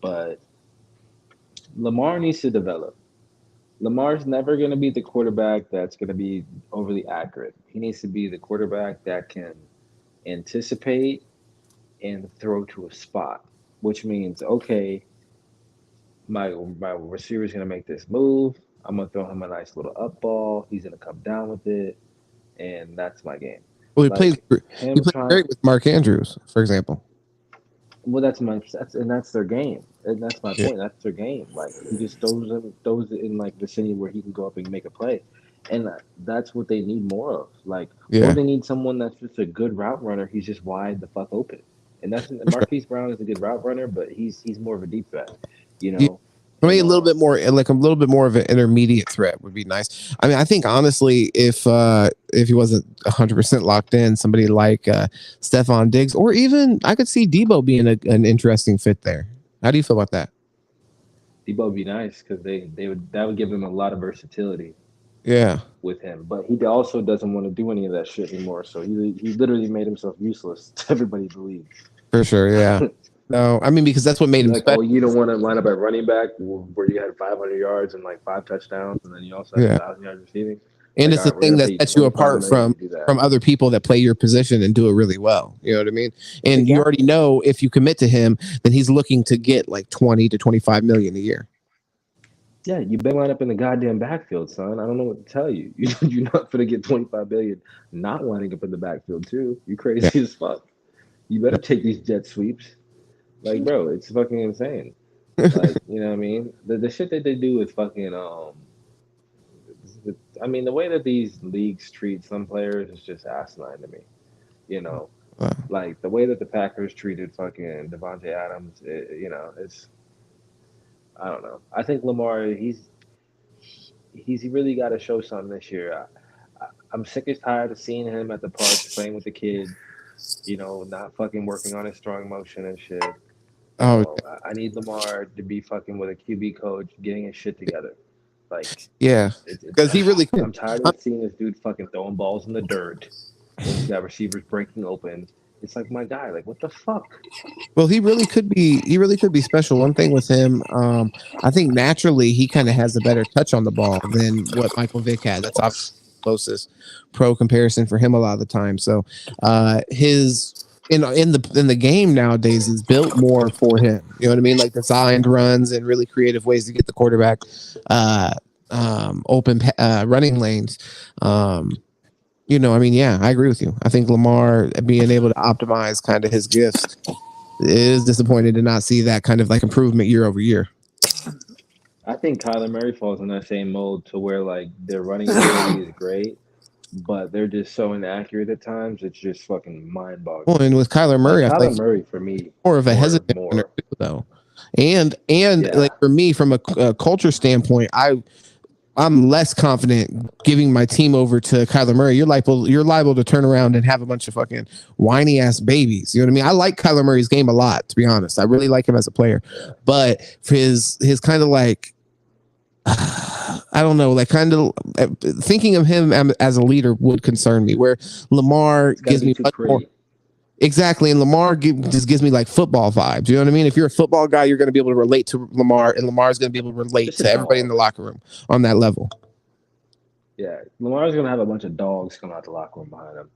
But Lamar needs to develop. Lamar's never going to be the quarterback that's going to be overly accurate. He needs to be the quarterback that can anticipate and throw to a spot, which means, okay, my receiver's going to make this move. I'm going to throw him a nice little up ball. He's going to come down with it, and that's my game. Well, he plays great with Mark Andrews, for example. Well, that's their game, and that's my point. That's their game. Like, he just throws it in like vicinity where he can go up and make a play, and that's what they need more of. Like, or they need someone that's just a good route runner. He's just wide the fuck open, and that's Marquise Brown is a good route runner, but he's more of a deep threat. For me, a little bit more of an intermediate threat would be nice. I think honestly, if he wasn't 100% locked in, somebody like Stephon Diggs, or even I could see Debo being an interesting fit there. How do you feel about that? Debo would be nice because that would give him a lot of versatility. Yeah, with him, but he also doesn't want to do any of that shit anymore. So he literally made himself useless to everybody in the league. For sure, yeah. No, because that's what made him special. Oh, you don't want to line up at running back where you had 500 yards and like 5 touchdowns, and then you also had 1,000 yards receiving. And Like, it's the we're thing gonna that pay you sets you 25 apart million to do that. from other people that play your position and do it really well. You know what I mean? And you already know if you commit to him, then he's looking to get like 20 to 25 million a year. Yeah, you better line up in the goddamn backfield, son. I don't know what to tell you. You're not gonna get 25 billion not lining up in the backfield too. You crazy Yeah. as fuck. You better take these jet sweeps. Like, bro, it's fucking insane. Like, you know what I mean? The shit that they do is fucking I mean, the way that these leagues treat some players is just asinine to me. You know, Wow. like the way that the Packers treated fucking Devontae Adams, it's I don't know. I think Lamar, he's really got to show something this year. I'm sick and tired of seeing him at the parks playing with the kid. Not fucking working on his strong motion and shit. Oh, I need Lamar to be fucking with a QB coach, getting his shit together. Like, yeah. Because he really I'm tired of seeing this dude fucking throwing balls in the dirt when he's got receivers breaking open. It's like, my guy, like, what the fuck? Well, he really could be. He really could be special. One thing with him, I think naturally he kind of has a better touch on the ball than what Michael Vick had. That's obviously the closest pro comparison for him a lot of the time. So, his in the game nowadays is built more for him. You know what I mean? Like designed runs and really creative ways to get the quarterback open running lanes. I mean, yeah, I agree with you. I think Lamar being able to optimize kind of his gifts is disappointed to not see that kind of like improvement year over year. I think Kyler Murray falls in that same mold to where like their running ability is great, but they're just so inaccurate at times. It's just fucking mind Well, boggling. and with Kyler Murray, Like I Kyler think Murray for me, more of a hesitant more. runner too, though. And Yeah. like for me, from a culture standpoint, I'm less confident giving my team over to Kyler Murray. You're liable to turn around and have a bunch of fucking whiny ass babies. You know what I mean? I like Kyler Murray's game a lot, to be honest. I really like him as a player, but for his kind of like, I don't know, like kind of thinking of him as a leader would concern me. Where Lamar gives me much more. Exactly, and Lamar just gives me like football vibes. You know what I mean? If you're a football guy, you're going to be able to relate to Lamar, and Lamar's going to be able to relate to everybody in the locker room on that level. Yeah, Lamar's going to have a bunch of dogs come out the locker room behind him.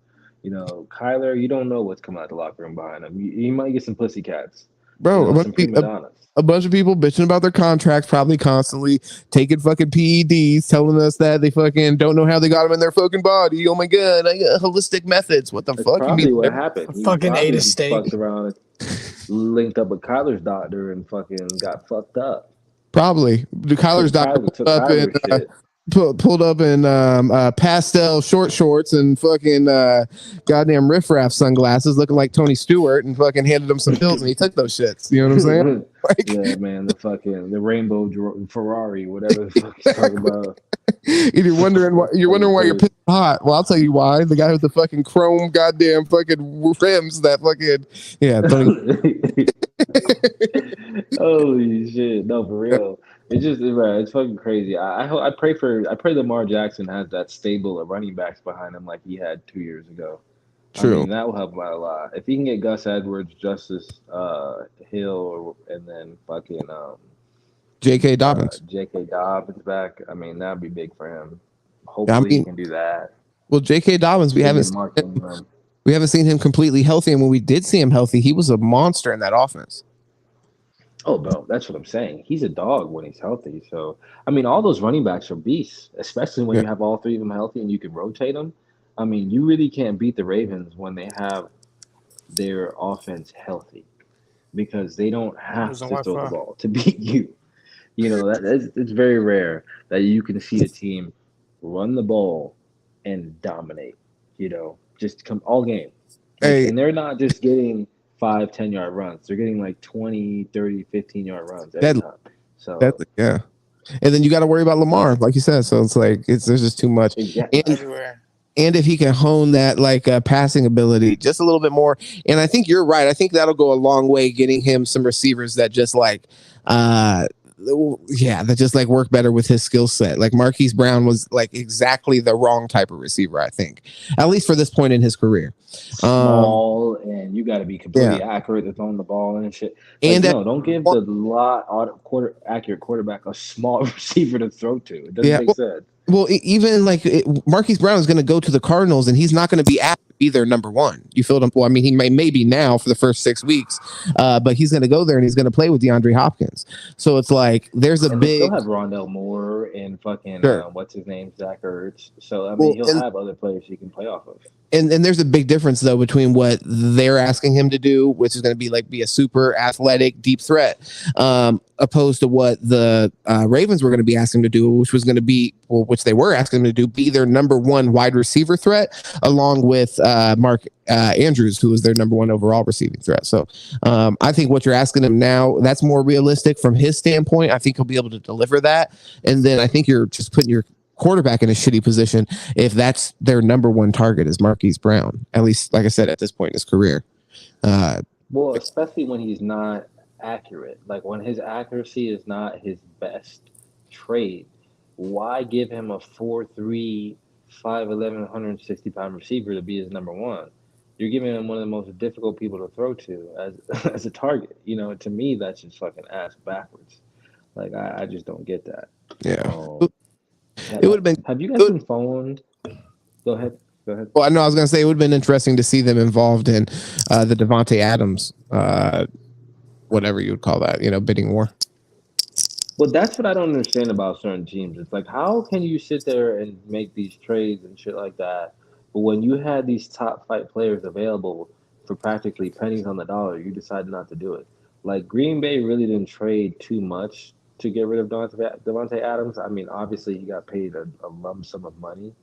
Kyler, you don't know what's coming out the locker room behind him. You might get some pussy cats. Bro, some prima donnas. A bunch of people bitching about their contracts, probably constantly taking fucking PEDs, telling us that they fucking don't know how they got them in their fucking body. Oh my god, I got holistic methods. What the That's fuck? probably what happened. He fucking ate a just steak. fucked around, linked up with Kyler's doctor, and fucking got fucked up. Probably. Kyler's doctor took Kyler's shit. pulled up in pastel short shorts and fucking goddamn riffraff sunglasses, looking like Tony Stewart, and fucking handed him some pills, and he took those shits. You know what I'm saying? Like, yeah, man, the rainbow Ferrari, whatever the fuck he's talking about. You're wondering why you're pissed hot. Well, I'll tell you why. The guy with the fucking chrome goddamn fucking rims, that fucking Holy shit! No, for real. It's fucking crazy. I pray Lamar Jackson has that stable of running backs behind him like he had 2 years ago. True. I mean, that will help him out a lot. If he can get Gus Edwards, Justice Hill, and then fucking J.K. Dobbins. J.K. Dobbins back. I mean, that'd be big for him. Hopefully, he can do that. Well, J.K. Dobbins, we haven't seen him completely healthy, and when we did see him healthy, he was a monster in that offense. Oh, bro, that's what I'm saying. He's a dog when he's healthy. So, I mean, all those running backs are beasts, especially when you have all three of them healthy and you can rotate them. I mean, you really can't beat the Ravens when they have their offense healthy because they don't have to throw the ball to beat you. It's very rare that you can see a team run the ball and dominate, just come all game. And they're not just getting 5-10 yard runs. They're getting like 20, 30, 15-yard runs every time. So yeah. And then you got to worry about Lamar, like you said. So it's like there's just too much. And if he can hone that like passing ability just a little bit more, and I think you're right. I think that'll go a long way getting him some receivers that just like that just like work better with his skill set. Like Marquise Brown was like exactly the wrong type of receiver, I think, at least for this point in his career. Small, and you got to be completely accurate at throwing the ball and shit. Like, don't give the accurate quarterback a small receiver to throw to. It doesn't make sense. Well, even like Marquise Brown is going to go to the Cardinals, and he's not going to be asked to be their number one. You feel them? Well, I mean, he may be now for the first 6 weeks, but he's going to go there and he's going to play with DeAndre Hopkins. So it's like there's a And big. they still have Rondell Moore and fucking Sure. what's his name, Zach Ertz. So I mean, Well, he'll have other players he can play off of. And there's a big difference though between what they're asking him to do, which is going to be a super athletic deep threat, opposed to what the Ravens were going to be asking him to do, which was going to be, which they were asking him to do, be their number one wide receiver threat, along with Mark Andrews, who was their number one overall receiving threat. So I think what you're asking him now, that's more realistic from his standpoint. I think he'll be able to deliver that, and then I think you're just putting your quarterback in a shitty position if that's their number one target is Marquise Brown, at least like I said at this point in his career. Well, especially when he's not accurate, like when his accuracy is not his best trade, why give him a 4'3", 5'11", 160-pound receiver to be his number one? You're giving him one of the most difficult people to throw to as a target. You know, to me, that's just fucking ass backwards. Like I just don't get that. Yeah. It would have been. Have you guys been phoned? Go ahead. Well, I know I was going to say it would have been interesting to see them involved in the Devontae Adams, whatever you would call that, bidding war. Well, that's what I don't understand about certain teams. It's like, how can you sit there and make these trades and shit like that, but when you had these top flight players available for practically pennies on the dollar, you decided not to do it? Like Green Bay really didn't trade too much to get rid of Devontae Adams. I mean, obviously he got paid a lump sum of money.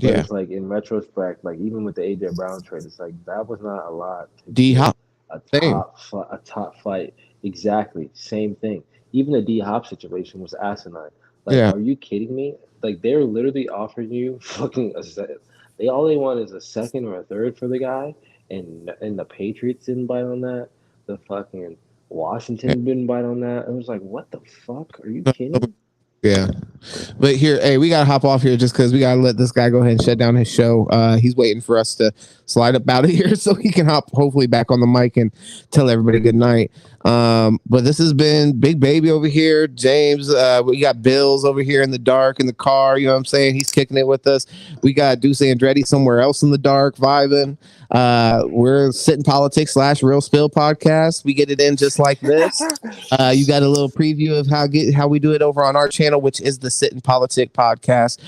But it's like in retrospect, like even with the AJ Brown trade, it's like that was not a lot. D Hop, a top flight, exactly same thing. Even the D Hop situation was asinine. Like, are you kidding me? Like they're literally offering you fucking all they want is a second or a third for the guy, and the Patriots didn't bite on that. The fucking Washington didn't bite on that. It was like, what the fuck? Are you kidding? Yeah. But here, hey, we got to hop off here just because we got to let this guy go ahead and shut down his show. He's waiting for us to slide up out of here so he can hop hopefully back on the mic and tell everybody good night. But this has been Big Baby over here. James, we got Bills over here in the dark in the car. You know what I'm saying? He's kicking it with us. We got Deuce Andretti somewhere else in the dark vibing. We're Sitting Politics / Real Spill podcast. We get it in just like this. You got a little preview of how we do it over on our channel, which is the Sitting Politics podcast.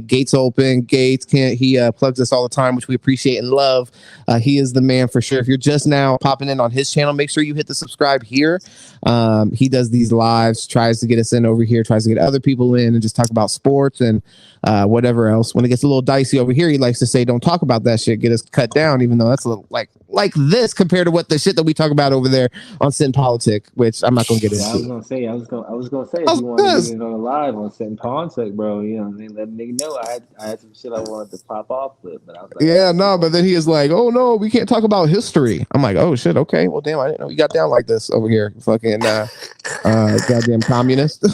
Gates open. Gates he plugs us all the time, which we appreciate and love. He is the man for sure. If you're just now popping in on his channel, make sure you hit the subscribe here. He does these lives, tries to get us in over here, tries to get other people in and just talk about sports and whatever else. When it gets a little dicey over here, he likes to say, don't talk about that shit, get us cut down, even though that's a little like this compared to what the shit that we talk about over there on Sin Politic, which I'm not gonna get into. I was gonna say if you want to get in on a live on Sin Politic, bro, you know what I mean? Let nigga know I had some shit I wanted to pop off with, but I was like, but then he is like, oh no, we can't talk about history. I'm like, oh shit, okay, well damn, I didn't know you got down like this over here, fucking goddamn communist.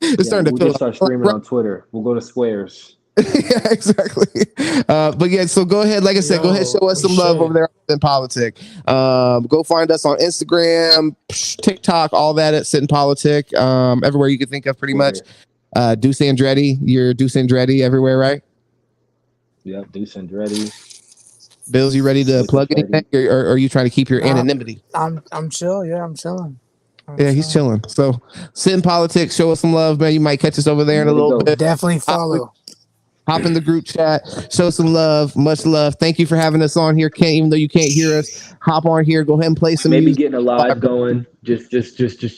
It's starting to start streaming on Twitter. We'll go to Squares. Yeah, exactly. But yeah, so go ahead. Like I said, go ahead, show us some love over there in Politic. Go find us on Instagram, TikTok, all that at Sitting Politic. Everywhere you can think of, pretty much. Deuce Andretti, you're Deuce Andretti everywhere, right? Yep, Deuce Andretti. Bills, you ready to plug anything, or are you trying to keep your anonymity? I'm chill. Yeah, I'm chilling. He's chilling. So, Sitting Politics, show us some love, man. You might catch us over there in a little bit. Definitely follow. Hop in the group chat, show some love, much love. Thank you for having us on here, Kent. Even though you can't hear us, hop on here. Go ahead and play some. Maybe getting a live going. Just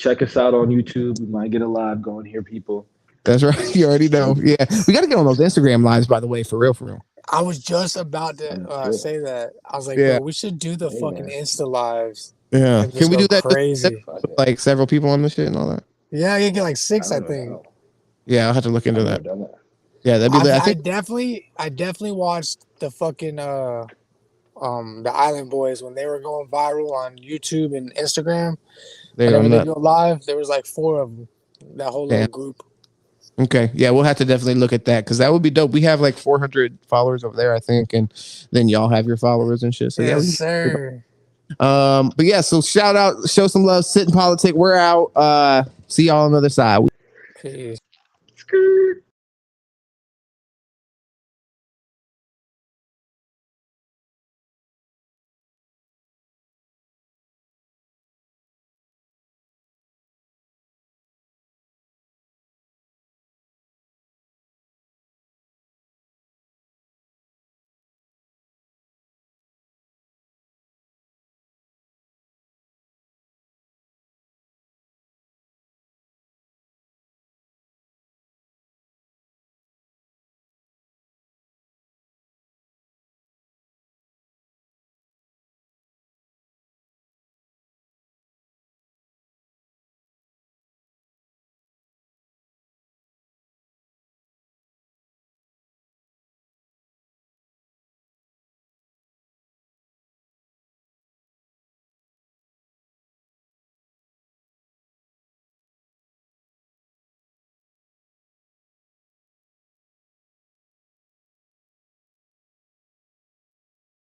check us out on YouTube. We might get a live going here, people. That's right. You already know. Yeah, we got to get on those Instagram lives, by the way, for real, for real. I was just about to say that. I was like, bro, we should do the fucking Insta lives. Yeah, can we do that? Crazy, like several people on the shit and all that. Yeah, you get like 6, I think. Yeah, I'll have to look into that. Yeah, that'd be. I definitely watched the fucking the Island Boys when they were going viral on YouTube and Instagram. They go live. There was like 4 of them. That whole little group. Okay, yeah, we'll have to definitely look at that because that would be dope. We have like 400 followers over there, I think, and then y'all have your followers and shit. So yes, sir. But yeah, so shout out, show some love, Sitting Politic. We're out. See y'all on the other side. Peace.